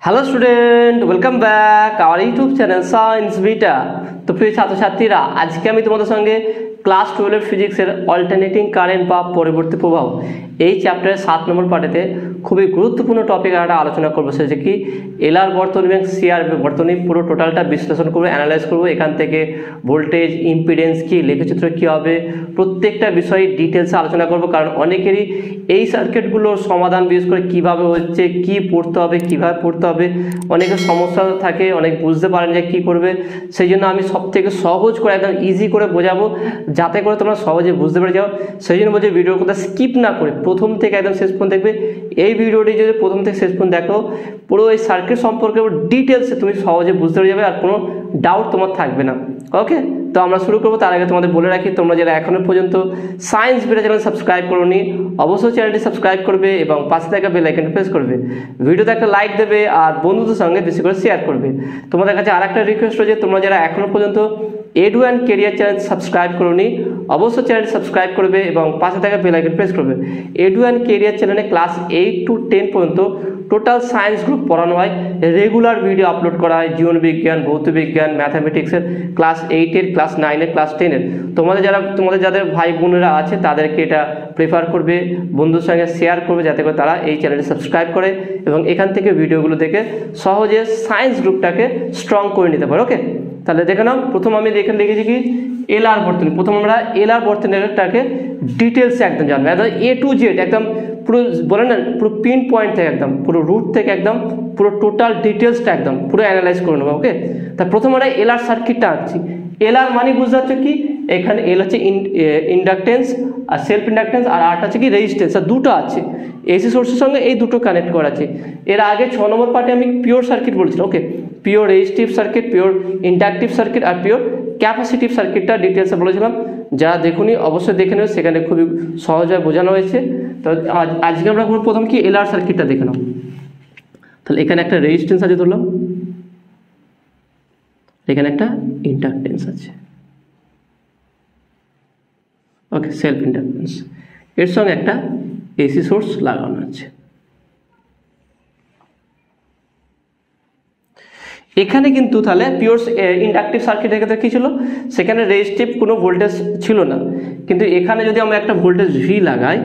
Hello student, welcome back our YouTube channel science beta. তো প্রিয় ছাত্রছাত্রীরা, আজকে আমি তোমাদের সঙ্গে ক্লাস 12 ফিজিক্সের অল্টারনেটিং কারেন্ট বা পরবর্তী প্রবাহ এই চ্যাপ্টারের 7 নম্বর পার্টেতে খুবই গুরুত্বপূর্ণ টপিক একটা আলোচনা করবো। সেটা কি এলআর বর্তনী এবং সিআর বর্তনী পুরো টোটালটা বিশ্লেষণ করবো, অ্যানালাইজ করবো। এখান থেকে ভোল্টেজ, ইম্পিডেন্স কি, লেখচিত্র কী হবে, প্রত্যেকটা বিষয়ে ডিটেলসে আলোচনা করবো। কারণ অনেকেরই এই সার্কিটগুলোর সমাধান বিশেষ করে কীভাবে হচ্ছে, কি পড়তে হবে, কীভাবে পড়তে হবে, অনেকের সমস্যা থাকে, অনেক বুঝতে পারেন যে কী করবে। সেই জন্য আমি সব থেকে সহজ করে একদম ইজি করে বোঝাবো, যাতে করে তোমরা সহজে বুঝতে পেরে যাও। সেই জন্য বলছি ভিডিওর কথা স্কিপ না করে প্রথম থেকে একদম শেষ পর্যন্ত দেখবে। এই ভিডিওটি যদি প্রথম থেকে শেষ পর্যন্ত দেখো, পুরো এই সার্কিট সম্পর্কে ডিটেলসে তুমি সহজে বুঝতে পেরে যাবে, আর কোনো ডাউট তোমার থাকবে না। ওকে, তো আমরা শুরু করবো। তার আগে তোমাদের বলে রাখি, তোমরা যারা এখনো পর্যন্ত সায়েন্স বিটা চ্যানেল সাবস্ক্রাইব করোনি, অবশ্যই চ্যানেলটি সাবস্ক্রাইব করবে এবং পাশে থাকা বেল আইকনটি প্রেস করবে। ভিডিওতে একটা লাইক দেবে আর বন্ধুদের সঙ্গে বেশি করে শেয়ার করবে। তোমাদের কাছে আর একটা রিকোয়েস্ট রয়েছে, তোমরা যারা এখনো পর্যন্ত edu and career channel subscribe করোনি, অবশ্যই চ্যানেলটি সাবস্ক্রাইব করবে এবং পাশে থাকা বেল আইকন প্রেস করবে। এডু অ্যান্ড কেরিয়ার চ্যানেলে ক্লাস 8 to 10 পর্যন্ত টোটাল সায়েন্স গ্রুপ পড়ানো হয়, রেগুলার ভিডিও আপলোড করা হয়। জীবন বিজ্ঞান, ভৌত বিজ্ঞান, ম্যাথামেটিক্সের ক্লাস 8-এর, ক্লাস 9-এর, ক্লাস 10-এর। তোমাদের যাদের ভাই বোনেরা আছে তাদেরকে এটা প্রেফার করবে, বন্ধুর সঙ্গে শেয়ার করবে, যাতে করে তারা এই চ্যানেলটি সাবস্ক্রাইব করে এবং এখান থেকে ভিডিওগুলো দেখে সহজে সায়েন্স গ্রুপটাকে স্ট্রং করে নিতে পারে। ওকে, তাহলে দেখে নাও। প্রথম আমি এখানে লিখেছি কি এলআর বর্তনী। প্রথম আমরা এলআর বর্তনীটাকে ডিটেলসে একদম জানবো, একদম এ টু জেড, একদম পুরো বলে না, পুরো পিন পয়েন্ট থেকে একদম পুরো রুট থেকে একদম পুরো টোটাল ডিটেলসটা একদম পুরো অ্যানালাইজ করে নেবো। ওকে, তা প্রথম আমরা এলআর সার্কিটটা আঁকছি। এলআর মানে বুঝতে পারছো কি, এখানে এল হচ্ছে ইন্ডাকটেন্স আর সেলফ ইন্ডাকটেন্স, আর আরটা হচ্ছে কি রেজিস্ট্যান্স, আর দুটো আছে এসি সোর্সের সঙ্গে, এই দুটো কানেক্ট করা আছে। এর আগে 6 নম্বর পার্টে আমি পিওর সার্কিট বলছিলাম। Okay, pure resistive circuit, pure inductive circuit আর পিওর ক্যাপাসিটিভ সার্কিটটা ডিটেলসে বলেছিলাম। যারা দেখুনি অবশ্যই দেখে নেবে, সেখানে খুবই সহজভাবে বোঝানো হয়েছে। তো আজকে আমরা প্রথম কি এলআর সার্কিটটা দেখে নাও। তাহলে এখানে একটা রেজিস্ট্যান্স আছে ধরলাম, এখানে একটা ইন্ডাকটেন্স আছে। ওকে, সেলফ ইন্ডাকটেন্স, এর সঙ্গে একটা এসি সোর্স লাগানো আছে। এখানে কিন্তু তাহলে পিওর ইন্ডাকটিভ সার্কিটের ক্ষেত্রে কী ছিল, সেখানে রেজিস্টিভ কোনো ভোল্টেজ ছিল না, কিন্তু এখানে যদি আমরা একটা ভোল্টেজ ভি লাগাই,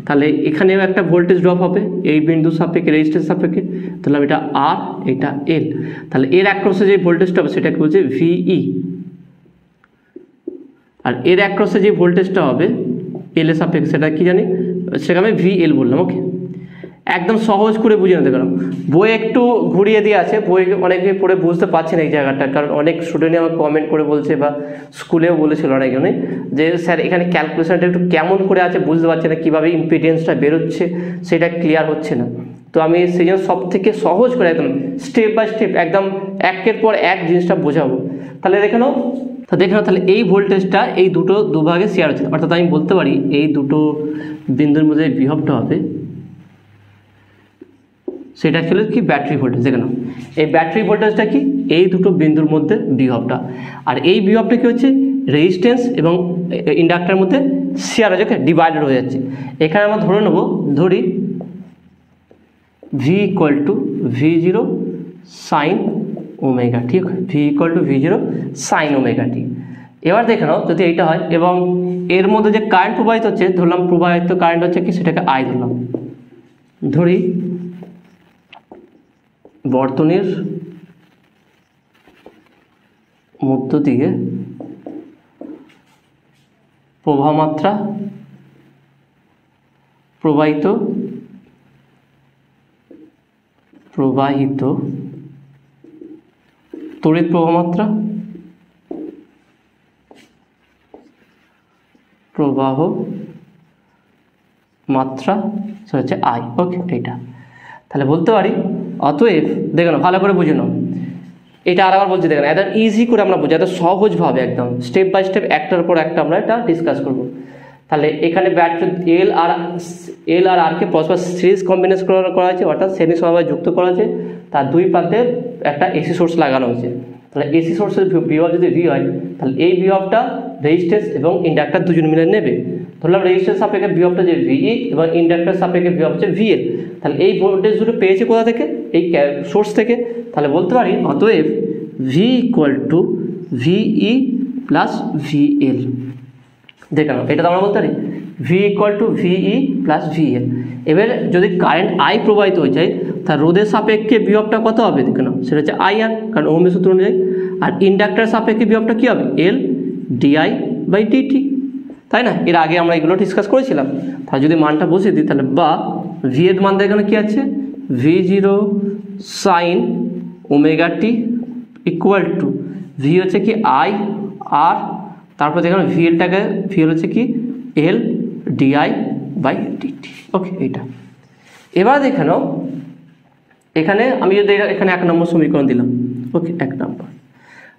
তাহলে এখানেও একটা ভোল্টেজ ড্রপ হবে এই বিন্দু সাপেক্ষে, রেজিস্ট্যান্স সাপেক্ষে। তাহলে এটা আর, এটা এল। তাহলে এর অ্যাক্রসে যে ভোল্টেজটা হবে সেটাকে বলছে ভিই, আর এর অ্যাক্রসে যে ভোল্টেজটা হবে এল এর সাপেক্ষে সেটা কি জানি, সেটা আমি ভিএল বললাম। ওকে, একদম সহজ করে বুঝিয়ে নিতে পারো। বই একটু ঘুরিয়ে দিয়ে আছে, বই অনেকে পড়ে বুঝতে পারছেন এই জায়গাটা, কারণ অনেক স্টুডেন্টই আমাকে কমেন্ট করে বলছে বা স্কুলেও বলেছিল অনেকজনে যে স্যার এখানে ক্যালকুলেশনটা একটু কেমন করে আছে, বুঝতে পারছে না, কীভাবে ইম্পিডেন্সটা বেরোচ্ছে সেটা ক্লিয়ার হচ্ছে না। তো আমি সেই জন্য সব থেকে সহজ করে একদম স্টেপ বাই স্টেপ একদম একের পর এক জিনিসটা বোঝাবো। তাহলে দেখে নাও, তাহলে এই ভোল্টেজটা এই দুভাগে শেয়ার হচ্ছে, অর্থাৎ আমি বলতে পারি এই দুটো বিন্দুর মধ্যে বিভবটা হবে, সেটা অ্যাকচুয়ালি কি ব্যাটারি ভোল্টেজ। দেখে নাও, এই ব্যাটারি ভোল্টেজটা কি এই দুটো বিন্দুর মধ্যে বিভবটা, আর এই বিভবটা কি হচ্ছে রেজিস্ট্যান্স এবং ইন্ডাক্টরের মধ্যে শেয়ার হয়ে যাচ্ছে, ডিভাইডেড হয়ে যাচ্ছে। এখানে আমরা ধরে নেবো, ধরি ভি ইকুয়াল টু ভি0 sine omega T. V equal to ভি0 সাইন ওমেগা টি। এবার দেখে নাও, যদি এইটা হয় এবং এর মধ্যে যে কারেন্ট প্রবাহিত হচ্ছে, ধরলাম প্রবাহিত কারেন্ট হচ্ছে কি, সেটাকে আই ধরলাম। ধরি বর্তনীর মধ্য দিয়ে প্রবাহ মাত্রা প্রবাহিত তড়িৎ প্রবাহ মাত্রা হচ্ছে আই। ওকে, এইটা তাহলে বলতে পারি অতএব, দেখো না ভালো করে বুঝে নাও, এটা আরেকবার বলছি, দেখেন একদম ইজি করে আমরা বুঝি, এত সহজভাবে একদম স্টেপ বাই স্টেপ একটার পর একটা আমরা এটা ডিসকাস করব। তাহলে এখানে ব্যাটারি এল আর আরকে পরস্পর সিরিজ কম্বিনেশন করা হয়েছে, অর্থাৎ শ্রেণী সমবায় যুক্ত করা হয়েছে, তার দুই প্রান্তে একটা এসি সোর্স লাগানো হয়েছে। তাহলে এসি সোর্সের বিভব যদি ভি হয়, তাহলে এই বিভবটা রেজিস্ট্যান্স এবং ইন্ডাক্টর দুজন মিলে নেবে। ধরলাম রেজিস্ট্যান্স সাপেক্ষে বিভবটা যে ভিই এবং ইন্ডাক্টর সাপেক্ষে বিভব হচ্ছে ভিএল। তাহলে এই ভোল্টেজ দুটো পেয়েছে কোথা থেকে? এই সোর্স থেকে। তাহলে বলতে পারি অতএব V equal two ভিই plus VL. দেখে নাও, এটা তো আমরা বলতে পারি V equal two ভিই plus VL. এবার যদি কারেন্ট আই প্রবাহিত হয়ে যায় তার রোধের সাপেক্ষে বিভবটা কত হবে? দেখে নাও, সেটা হচ্ছে আই আর, কারণ ওহমের সূত্র অনুযায়ী। আর ইন্ডাক্টর সাপেক্ষে বিভবটা কী হবে? এল ডিআই বাই ডিটি, তাই না? এর আগে আমরা এগুলো ডিসকাস করেছিলাম। তাহলে যদি মানটা বসিয়ে দিই তাহলে বা ভি এর মান এখানে কী আছে? V zero sine omega T equal to V হচ্ছে কি আই আর, তারপর দেখুন ভিএলটাকে, ভিএল হচ্ছে কি এল ডিআই বাই ডিটি। ওকে, এইটা। এবার দেখে নাও, এখানে আমি যদি এখানে 1 নম্বর সমীকরণ দিলাম, ওকে 1 নম্বর,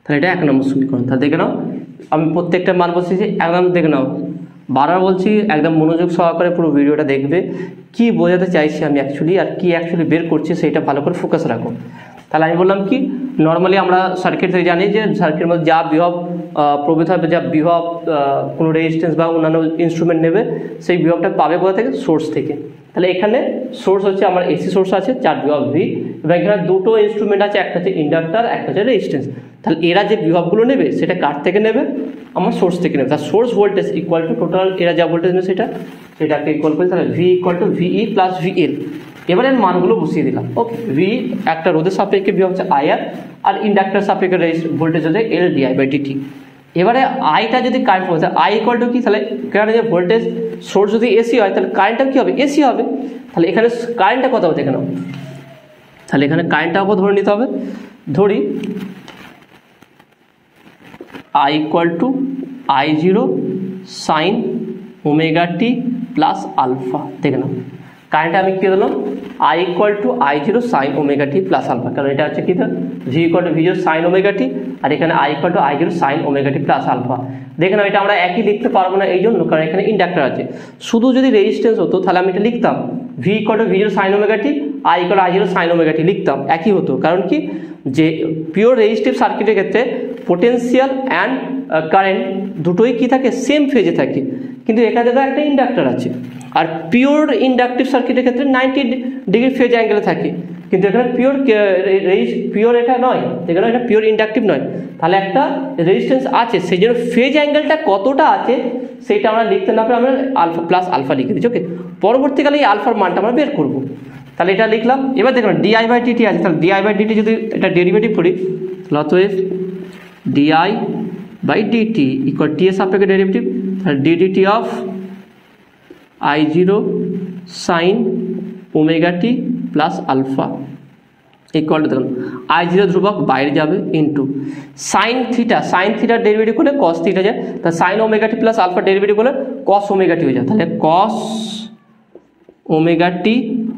তাহলে এটা 1 নম্বর সমীকরণ। তাহলে দেখে নাও আমি প্রত্যেকটা মান বসেছি একদম, দেখে নাও বারবার বলছি একদম মনোযোগ সহকারে পুরো ভিডিওটা দেখবে, কি বোঝাতে চাইছি আমি অ্যাকচুয়ালি আর কি অ্যাকচুয়ালি বের করছি সেইটা ভালো করে ফোকাস রাখো। তাহলে আমি বললাম কি, নর্মালি আমরা সার্কিট থেকে জানি যে সার্কিটের মধ্যে যা বিভব প্রবাহিত হবে, যা বিভব কোনো রেজিস্ট্যান্স বা অন্যান্য ইনস্ট্রুমেন্ট নেবে সেই বিভবটা পাবে কোথা থেকে? সোর্স থেকে। তাহলে এখানে সোর্স হচ্ছে আমার এসি সোর্স আছে 4 বিভব ভি, এবং এখানে দুটো ইনস্ট্রুমেন্ট আছে, একটা হচ্ছে ইন্ডাক্টর, একটা হচ্ছে রেজিস্ট্যান্স। তাহলে এরা যে বিভবগুলো নেবে সেটা কার থেকে নেবে? আমার সোর্স থেকে নেবে। তার source voltage equal to total এরা যা ভোল্টেজ নেবে সেটাকে ইকুয়াল করে, তাহলে V equal two ভিই plus VL. এবারে মানগুলো বসিয়ে দিলাম। ওকে, ভি একটা রোধের সাপেক্ষে বিভব হচ্ছে আইআর, আর ইন্ডাক্টর সাপেক্ষে ভোল্টেজ হচ্ছে এল ডিআই বাই ডিটি। এবারে আইটা যদি কারেন্ট বলতে আই ইকুয়াল টু কি, তাহলে এখানে যে ভোল্টেজ সোর্স যদি এসি হয় তাহলে কারেন্টটা কী হবে? এসি হবে। তাহলে এখানে কারেন্টটা কত হবে দেখে নাও, তাহলে এখানে কারেন্টটাও ধরে নিতে হবে। ধরি I equal to I zero sine omega T plus alpha. দেখে নাও কারেন্টটা আমি কী দিলাম? I equal to I zero sine omega T plus alpha, কারণ এটা হচ্ছে কি, V equal to V zero sine omega টি, আর এখানে I equal to I zero sine omega T plus alpha. দেখে নাও এটা আমরা একই লিখতে পারবো না এই জন্য, কারণ এখানে ইন্ডাক্টর আছে। শুধু যদি রেজিস্ট্যান্স হতো তাহলে আমি এটা লিখতাম V equal to V zero sine omega T, I equal to I zero sine omega T লিখতাম, একই হতো। কারণ কি, যে পিওর রেজিস্টিভ সার্কিটের ক্ষেত্রে পোটেনশিয়াল অ্যান্ড কারেন্ট দুটোই কি থাকে? সেম ফেজে থাকে। কিন্তু এখানে তো একটা ইন্ডাক্টর আছে, আর পিওর ইন্ডাকটিভ সার্কিটের ক্ষেত্রে 90 ডিগ্রি ফেজ অ্যাঙ্গেলে থাকে। কিন্তু এখানে পিওর এটা নয়, এখানে এটা পিওর ইন্ডাকটিভ নয়। তাহলে একটা রেজিস্ট্যান্স আছে, সেই জন্য ফেজ অ্যাঙ্গেলটা কতটা আছে সেইটা আমরা লিখতে না পারে আমরা আলফা প্লাস আলফা লিখে দিচ্ছি। ওকে, পরবর্তীকালে এই আলফার মানটা আমরা বের করবো। তাহলে এটা লিখলাম। এবার দেখুন ডিআই বাই ডিটি আছে, তাহলে ডিআই বাই ডিটি যদি এটা ডেরিভেটিভ করি তাহলে অতএব DI by DT equal T এর সাপেক্ষে ডেরিভেটিভ, তাহলে DDT of I zero sine omega T plus alpha equal to, দেখুন আই জিরো ধ্রুবক বাইরে যাবে ইন্টু সাইন থিটার ডেরিভেটিভ করলে কস থিটা যায়, তাহলে সাইন ওমেগা টি প্লাস আলফা ডেরিভেটিভ করলে কস ওমেগা টি হয়ে যায়, তাহলে কস ওমেগা টি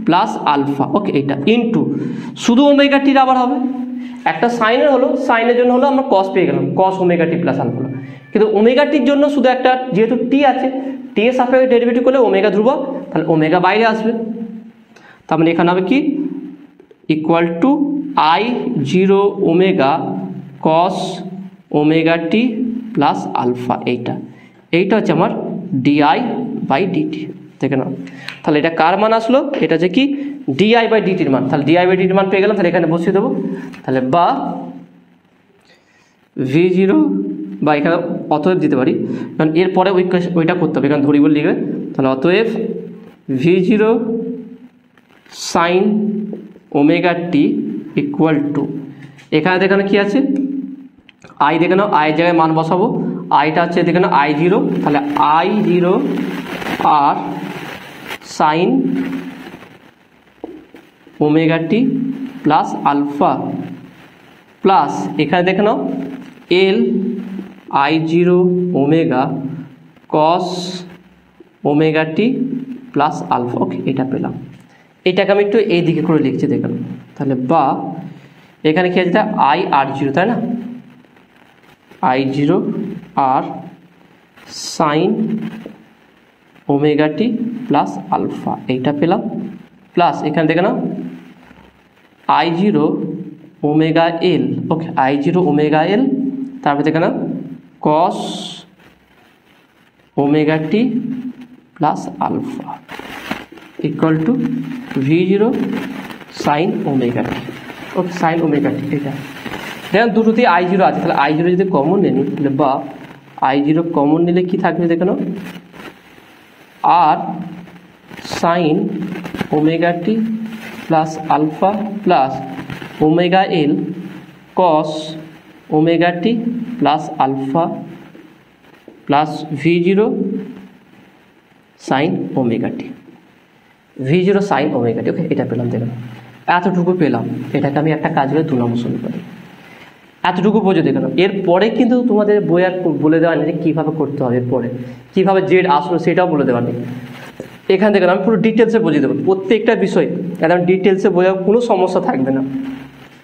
প্লাস আলফা। ওকে, এইটা ইন্টু শুধু ওমেগা টির আবার হবে, একটা সাইনের হলো, সাইনের জন্য হলো আমরা কস পেয়ে গেলাম, কস ওমেগা টি প্লাস আলফা। কিন্তু ওমেগা টির জন্য শুধু একটা, যেহেতু টি আছে, টি এর সাপেক্ষে ডেরিভেটিভ করলে ওমেগা ধ্রুবক, তাহলে ওমেগা বাইরে আসবে। তার মানে এখানে হবে কি equal to I zero omega cos omega T plus alpha. এইটা হচ্ছে আমার ডিআই বাই ডিটি। দেখে নাও, তাহলে এটা কার মান আসলো? এটা হচ্ছে কি ডিআই বাই ডিটির মান। তাহলে ডিআই বাই ডিটির মান পেয়ে গেলাম, তাহলে এখানে বসিয়ে দেবো। তাহলে বা ভি জিরো, বা এখানে অতএব দিতে পারি, কারণ এরপরে ওইটা করতে হবে, এখানে ধরিবল লিখবে। তাহলে অতএব V zero sine omega T equal to, এখানে দেখানো কি আছে? আই দেখে নাও, আই জায়গায় মান বসাবো, আইটা হচ্ছে দেখে নাও আই জিরো, তাহলে I zero R sine omega T plus alpha plus এখানে দেখে নাও L I zero omega cos omega T plus alpha. Okay, এটা পেলাম। এটাকে আমি একটু এই দিকে করে লিখছি, দেখুন। তাহলে বা এখানে কি আছে? আই আর জিরো, তাই না? I zero R sine omega T plus alpha, এইটা পেলাম। প্লাস এখানে দেখে নাও I zero omega L. Okay, I zero omega L, তারপরে দেখে নাও cos omega T plus alpha equal to V0 sine omega T. Okay, sine omega টি। এটা দেখেন দুটোতেই I0 আছে, তাহলে I0 যদি কমন নিই তাহলে বা I0 কমন নিলে কি থাকবে দেখেন, আর সাইন ওমেগা টি plus alpha plus omega L cos omega টি plus alpha plus V0 sine omega T. V0 sine omega টি। ওকে, এটা পেলাম। দেখুন এতটুকু পেলাম, এটাকে আমি একটা কাজ করে 2 নম্বর সমীকরণ। এতটুকু বোঝো। দেখুন এরপরে কিন্তু তোমাদের বই আর বলে দেওয়া নেই যে কীভাবে করতে হবে, এরপরে কীভাবে জেড আসলো সেটাও বলে দেওয়া নেই। এখান থেকে আমি পুরো ডিটেলসে বুঝিয়ে দেবো, প্রত্যেকটা বিষয় একদম ডিটেলসে বোঝার কোনো সমস্যা থাকবে না।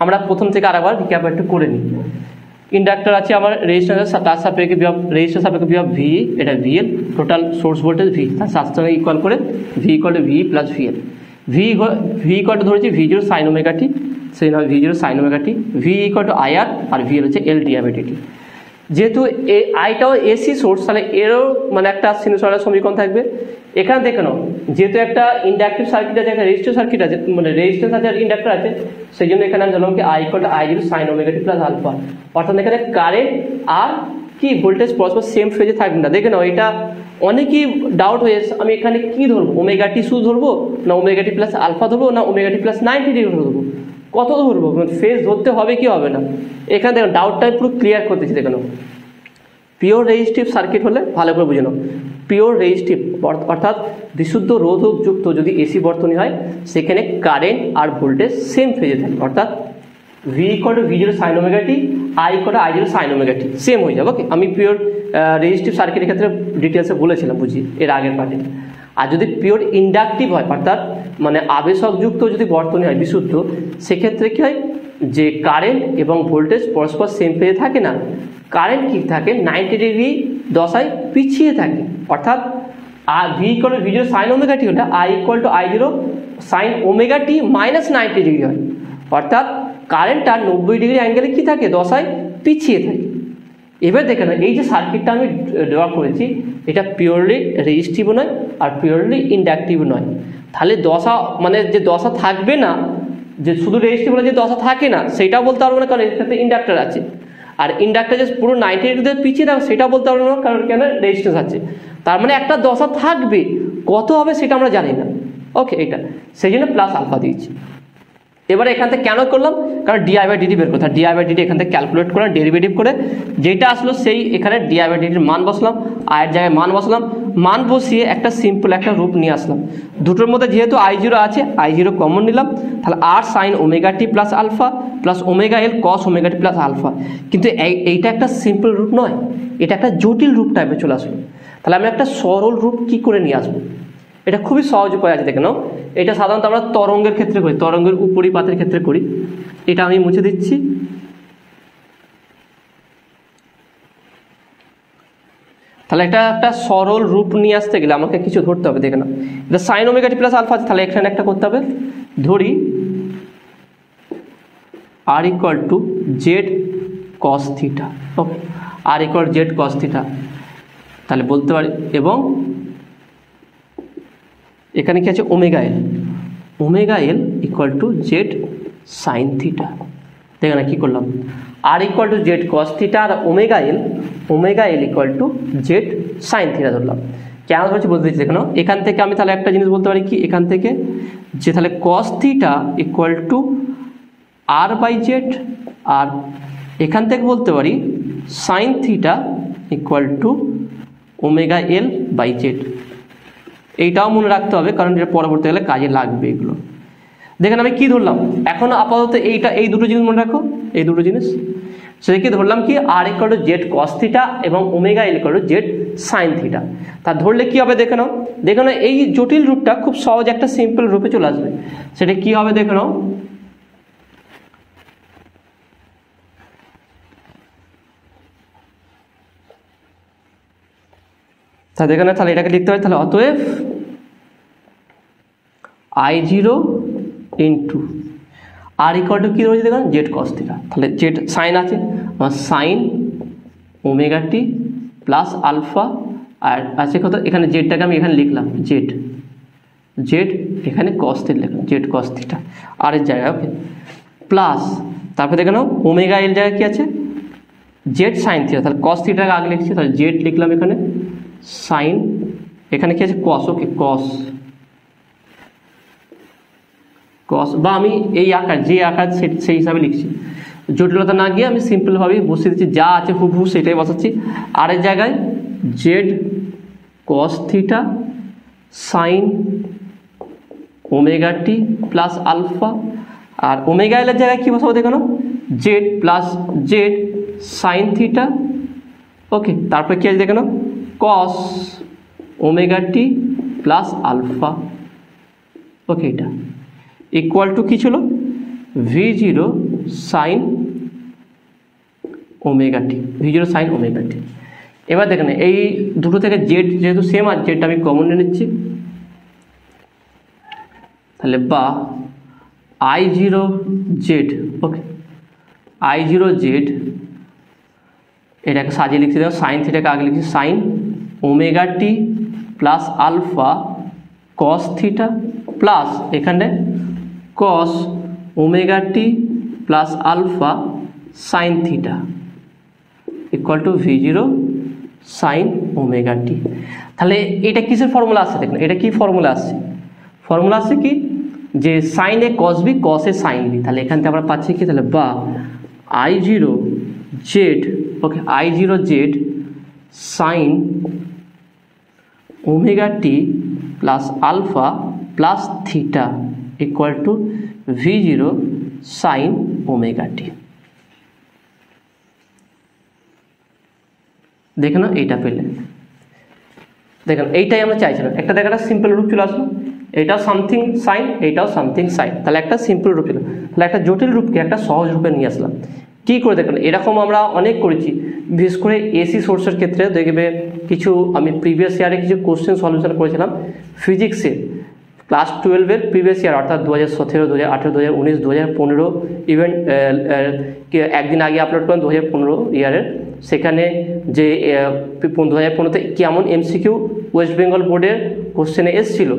আমরা প্রথম থেকে আরেকবার রিক্যাপ একটু করে নিই। ইন্ডাক্টর আছে আমার রেজিস্ট্যান্স, তার সাপেক্ষে বিভব রেজিস্ট্যান্স সাপেক্ষে বিভব ভি, এটা VL, total source voltage V, তার সাথে ইকুয়াল করে V equal to V plus VL. V equal to ধরেছি V0 সাইন ওমেগা টি, সেই নয় V0 sine omega T. V equal to IR আর ভিএল হচ্ছে এল ডিআইবাইডিটি। যেহেতু আইটাও এসি সোর্স, তাহলে এরও মানে একটা সিনুসয়েডাল সমীকরণ থাকবে। এখানে দেখে নাও, যেহেতু একটা ইন্ডাকটিভ সার্কিট আছে, একটা রেজিস্টর সার্কিট আছে, মানে রেজিস্ট্যান্স আছে আর ইন্ডাক্টর আছে, সেই জন্য এখানে আমি জানলাম কি I equal to I0 sine omega T plus alpha. অর্থাৎ এখানে কারেন্ট আর কি ভোল্টেজ পরস্পর সেম ফেজে থাকবে না। দেখে নাও, এটা অনেকই ডাউট হয়ে যাচ্ছে, আমি এখানে কি ধরবো, ওমেগা টি শুধু ধরবো না ওমেগা টি প্লাস আলফা ধরবো না ওমেগা টি প্লাস 90 ডিগ্রি ধরবো, কত ধরবো, ফেজ ধরতে হবে কি হবে না। এখানে দেখো ডাউটটা পুরো ক্লিয়ার করতেছি। দেখে নাও, পিওর রেজিস্টিভ সার্কিট হলে ভালো করে বুঝে নাও, পিওর রেজিস্টিভ অর্থাৎ বিশুদ্ধ রোধকযুক্ত যদি এসি বর্তনী হয়, সেখানে কারেন্ট আর ভোল্টেজ সেম ফেজে থাকে। অর্থাৎ V equal to V0 sine omega T, I equal to I0 sine omega T same হয়ে যাবে। ওকে, আমি পিওর রেজিস্টিভ সার্কিটের ক্ষেত্রে ডিটেলসে বলেছিলাম বুঝি এর আগের পার্টে। আর যদি পিওর ইন্ডাকটিভ হয়, অর্থাৎ মানে আবেশকযুক্ত যদি বর্তনী হয় বিশুদ্ধ, সেক্ষেত্রে কি হয় যে কারেন্ট এবং ভোল্টেজ পরস্পর সেম ফেজে থাকে না, কারেন্ট কি থাকে 90 ডিগ্রি দশায় পিছিয়ে থাকে। অর্থাৎ V equal to V0 sine omega টি হলে I equal to I0 sine omega T minus 90 degree হয়। অর্থাৎ কারেন্টটা 90 ডিগ্রি অ্যাঙ্গেলে কি থাকে, দশায় পিছিয়ে থাকে। এবার দেখে না, এই যে সার্কিটটা আমি ড্র করেছি, এটা পিওরলি রেজিস্টিভ নয় আর পিওরলি ইন্ডাকটিভ নয়। তাহলে দশা মানে যে দশা থাকবে না, যে শুধু রেজিস্টিভ হলে যে দশা থাকে না সেটাও বলতে পারবো না, কারণ এর সাথে ইন্ডাক্টর আছে। আর ইন্ডাক্টর যে পুরো 90 ডিগ্রিতে পিছিয়ে থাকবে সেটা বলতে পারবো না, কারণ কেন রেজিস্ট্যান্স আছে। তার মানে একটা দশা থাকবে, কত হবে সেটা আমরা জানি না। ওকে, এটা সেই জন্য প্লাস আলফা দিয়েছি। এবারে এখান থেকে কেন করলাম, কারণ DI/dt বের করতে, DI/dt এখান থেকে ক্যালকুলেট করে ডেরিভেটিভ করে যেটা আসলো সেই এখানে DI/dt মান বসলাম, আয়ের জায়গায় মান বসলাম, মান বসিয়ে একটা সিম্পল একটা রূপ নিয়ে আসলাম। দুটোর মধ্যে যেহেতু I0 আছে, I0 কমন নিলাম, তাহলে R সাইন ওমেগা টি plus alpha plus omega L cos omega টি প্লাস আলফা। কিন্তু এইটা একটা সিম্পল রূপ নয়, এটা একটা জটিল রূপ টাইপে চলে আসলো। তাহলে আমি একটা সরল রূপ কি করে নিয়ে আসবো, এটা খুবই সহজ উপায় আছে। দেখে নাও, এটা সাধারণত আমরা তরঙ্গের ক্ষেত্রে করি, তরঙ্গের উপরিপাতের ক্ষেত্রে করি। এটা আমি মুছে দিচ্ছি। তাহলে এটা একটা সরল রূপ নিয়ে আসতে গেলে আমাকে কিছু ধরতে হবে। দেখে নাও, এটা সাইন ওমেগা টি প্লাস আলফা আছে, তাহলে এখানে একটা করতে হবে, ধরি R equal to Z cos theta. Okay, R equal Z cos theta, তাহলে বলতে পারি। এবং এখানে কি আছে, omega L, omega L equal to Z sine theta. দেখে না কি করলাম, R equal to Z cos theta আর omega L equal to Z sine theta ধরলাম। কেন ধরছি বলতে দিচ্ছি। দেখো এখান থেকে আমি তাহলে একটা জিনিস বলতে পারি কি, এখান থেকে যে তাহলে cos theta equal to R by Z, আর এখান থেকে বলতে পারি sine theta equal to omega L by Z. এইটাও মনে রাখতে হবে, কারণ এটা পরবর্তী গেলে কাজে লাগবে এগুলো। দেখেন আমি কি ধরলাম, এখন আপাতত এই দুটো জিনিস মনে রাখো, এই দুটো জিনিস। সেটাকে ধরলাম কি, R equal to Z cos theta এবং omega L equal to Z sine theta. তা ধরলে কি হবে, দেখে নাও এই জটিল রূপটা খুব সহজ একটা সিম্পল রূপে চলে আসবে। সেটা কি হবে দেখে নাও, তা দেখে না, তাহলে এটাকে লিখতে হয়, তাহলে অতএব I0 into R equal to কী রয়েছে দেখুন, জেড কস থিটা। তাহলে জেড সাইন আছে, সাইন ওমেগা টি প্লাস আলফা আর আছে কত, এখানে জেডটাকে আমি এখানে লিখলাম জেড, জেড এখানে কস থিটা লিখলাম, জেড কস থিটা আর এর জায়গায়, ওকে, প্লাস তারপরে দেখে নাও ওমেগা এর জায়গায় কি আছে, জেড সাইন থিটা, তাহলে কস থিটাকে আগে লিখছি, তাহলে জেড লিখলাম এখানে, সাইন এখানে কি আছে কস, ওকে, কস, কস বা আমি এই আকার যে আকার সেই হিসাবে লিখছি, জটিলতা না গিয়ে আমি সিম্পলভাবেই বসিয়ে দিচ্ছি, যা আছে হুবহু সেটাই বসাচ্ছি। আর এর জায়গায় Z cos theta sine omega টি প্লাস আলফা, আর ওমেগা এল এর জায়গায় কী বসাবো দেখো না, Z plus Z sine theta, okay, তারপরে কী আছে দেখো না, কস ওমেগা টি প্লাস আলফা, ওকে, এটা ইকুয়াল টু কী ছিল, ভি জিরো সাইন ওমেগা টি, ভি জিরো সাইন ওমেগা টি। এবার দেখেন এই দুটো থেকে জেড যেহেতু সেম আর জেডটা আমি কমন নিয়ে নিচ্ছি, তাহলে বা I zero Z, okay, I zero Z এটাকে সাজিয়ে লিখছি, দেখো সাইন থিটাকে আগে লিখছি, সাইন ওমেগা টি plus alpha cos theta plus এখানে cos omega T plus alpha sine theta equal to V zero sine omega t. তাহলে এটা কিসের ফর্মুলা আসছে দেখুন, এটা কি ফর্মুলা আসছে, ফর্মুলা আসছে কি যে sine A cos B cos A sine B, তাহলে এখান থেকে আমরা পাচ্ছি কি, তাহলে বা I zero Z, okay, I zero Z sine omega T plus alpha plus theta equal to V zero sine omega t. দেখে না এইটা পেলে, দেখেন এইটাই আমরা চাইছিলাম, একটা দেখে একটা সিম্পল রূপ চলে আসলো, এটাও সামথিং সাইন এইটাও সামথিং সাইন, তাহলে একটা সিম্পল রূপ ছিল, তাহলে একটা জটিল রূপকে একটা সহজ রূপে নিয়ে আসলাম। কী করে দেখুন, এরকম আমরা অনেক করেছি, বিশেষ করে এসি সোর্সের ক্ষেত্রে দেখবে কিছু আমি প্রিভিয়াস ইয়ারে কিছু কোশ্চেন সলিউশন করেছিলাম ফিজিক্সে, ক্লাস 12-এর প্রিভিয়াস ইয়ার অর্থাৎ 2017, 2018, 2019, 2015, ইভেন একদিন আগে আপলোড করেন 2015 ইয়ারের, সেখানে যে 2015-তে কেমন এমসিকিউ ওয়েস্ট বেঙ্গল বোর্ডের কোশ্চেনে এসেছিল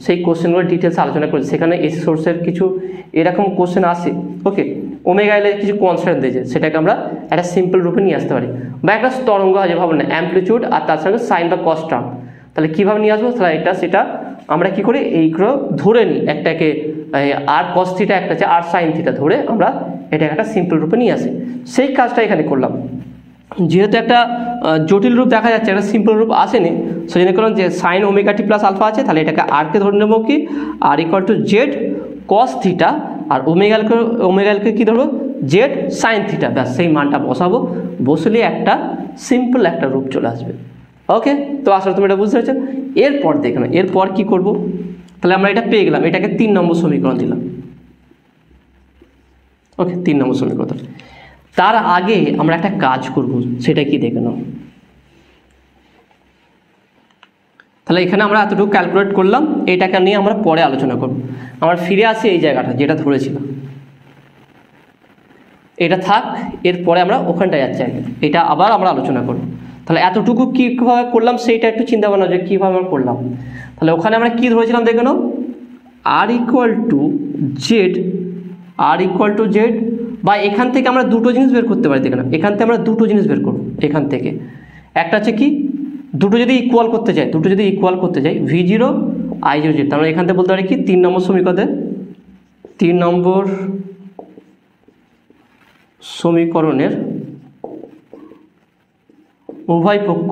সেই কোশ্চেনগুলো ডিটেলস আলোচনা করেছি, সেখানে এসি সোর্সের কিছু এরকম কোশ্চেন আসে, ওকে, ওমেগা এলের কিছু কনস্ট্যান্ট দিয়েছে, সেটাকে আমরা একটা সিম্পল রূপে নিয়ে আসতে পারি, বা একটা তরঙ্গ আছে ভাবুন না, অ্যামপ্লিটিউড আর তার সঙ্গে সাইন বা কস টার্ম, তাহলে কীভাবে নিয়ে আসবো, তাহলে এটা সেটা আমরা কি করি এইগুলো ধরে নিই, একটাকে আর কস থিটা একটা আছে আর সাইন থিটা ধরে আমরা এটা একটা সিম্পল রূপে নিয়ে আসি, সেই কাজটা এখানে করলাম। যেহেতু একটা জটিল রূপ দেখা যাচ্ছে, একটা সিম্পল রূপ আসেনি, সেই জন্য করলাম যে সাইন ওমেগা টি প্লাস আলফা আছে, তাহলে এটাকে আরকে ধরে নেবো কি, R equal to Z cos theta, আর ওমেগালকে কী ধরবো, জেড সাইন থিটা, ব্যাস সেই মানটা বসাবো, বসলে একটা সিম্পল একটা রূপ চলে আসবে। ওকে, তো আসলে তুমি এটা বুঝতে পারছো। এরপর দেখো, এরপর কি করব, তাহলে আমরা এটা পেয়ে গেলাম, এটাকে 3 নম্বর সমীকরণ দিলাম, ওকে, 3 নম্বর সমীকরণ। তার আগে আমরা একটা কাজ করব, সেটা কি দেখে নাও। তাহলে এখানে আমরা এতটুকু ক্যালকুলেট করলাম, এটাকে নিয়ে আমরা পরে আলোচনা করব। আমরা ফিরে আসি এই জায়গাটা যেটা ধরেছিলাম, এটা থাক, এরপরে আমরা ওখানটায় যাচ্ছি, এটা আবার আমরা আলোচনা করব। তাহলে এতটুকু কীভাবে করলাম সেইটা একটু চিন্তা ভাবনা যে কীভাবে আমরা করলাম। তাহলে ওখানে আমরা কী ধরেছিলাম দেখে নাও, R equal to Z, R equal to Z, বা এখান থেকে আমরা দুটো জিনিস বের করতে পারি, দেখে নাও এখান থেকে আমরা দুটো জিনিস বের করব। এখান থেকে একটা হচ্ছে কি, দুটো যদি ইকুয়াল করতে চাই, V zero I zero Z, তাহলে এখান থেকে বলতে পারি কি 3 নম্বর সমীকরণে, 3 নম্বর সমীকরণের উভয় পক্ষ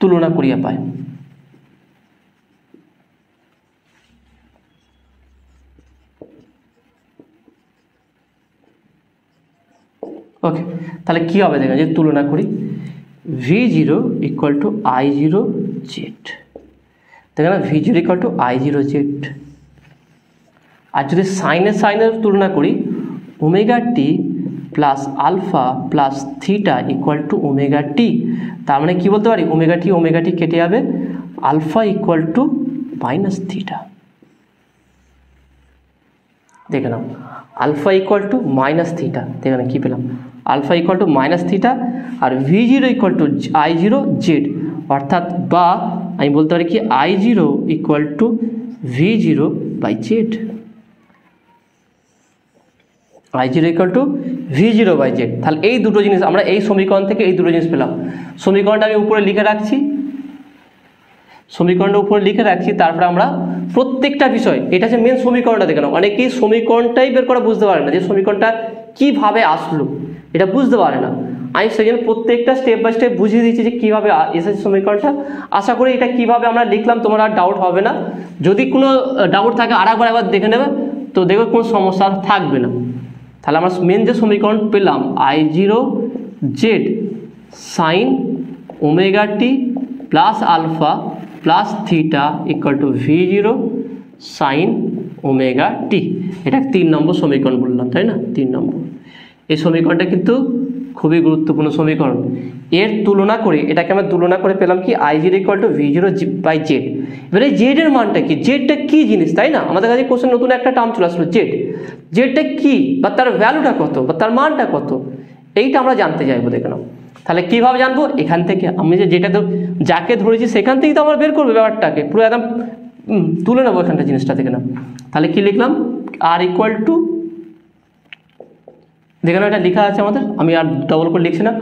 তুলনা করিয়া পায়। ওকে, তাহলে কি হবে দেখেন, যে তুলনা করি, V zero equal to I zero Z, দেখেন না, V zero equal to I zero Z. আর যদি সাইনের তুলনা করি, omega T plus alpha plus theta equal to omega t, তার মানে কি বলতে পারি, ওমেগা টি কেটে যাবে, alpha equal to minus theta. দেখে নাও, alpha equal to minus theta, দেখে নাও কী পেলাম, alpha equal to minus theta আর V zero equal to I zero Z, অর্থাৎ বা আমি বলতে পারি কি I zero equal to V zero by Z, I zero equal to V zero by Z. তাহলে এই দুটো জিনিস আমরা এই সমীকরণ থেকে এই দুটো জিনিস পেলাম। সমীকরণটা আমি উপরে লিখে রাখছি, সমীকরণটা উপরে লিখে রাখছি, তারপরে আমরা প্রত্যেকটা বিষয়, এটা হচ্ছে মেন সমীকরণটা দেখে নাও। অনেকেই সমীকরণটাই বের করা বুঝতে পারে না, যে সমীকরণটা কীভাবে আসলো এটা বুঝতে পারে না। আমি সেই জন্য প্রত্যেকটা স্টেপ বাই স্টেপ বুঝিয়ে দিচ্ছি যে কীভাবে এসেছে সমীকরণটা। আশা করি এটা কীভাবে আমরা লিখলাম তোমার আর ডাউট হবে না। যদি কোনো ডাউট থাকে আরেকবার দেখে নেবে, তো দেখবে কোনো সমস্যা থাকবে না। তাহলে আমরা মেন যে সমীকরণ পেলাম I zero Z sine omega T plus alpha plus theta equal to V zero sine omega টি, এটা 3 নম্বর সমীকরণ বললাম, তাই না? 3 নম্বর। এই সমীকরণটা কিন্তু খুবই গুরুত্বপূর্ণ সমীকরণ। এর তুলনা করে, এটাকে আমরা তুলনা করে পেলাম কি I zero equal to V zero by Z. এবারে জেডের মানটা কি, জেডটা কী জিনিস, তাই না? আমাদের কাছে কোশ্চেন নতুন একটা টার্ম চলে আসলো জেড। জেডটা কী বা তার ভ্যালুটা কত বা তার মানটা কত, এইটা আমরা জানতে চাইবো। দেখে নাও, তাহলে কীভাবে জানবো? এখান থেকে আমি যেটা যাকে ধরেছি সেখান থেকেই তো আমরা বের করবো ব্যাপারটাকে, পুরো একদম তুলে নেবো এখানটা জিনিসটা থেকে না। তাহলে কি লিখলাম? আর ইকুয়াল টু, দেখে নাও এটা লেখা আছে আমাদের, আমি আর ডবল করে লিখছি না।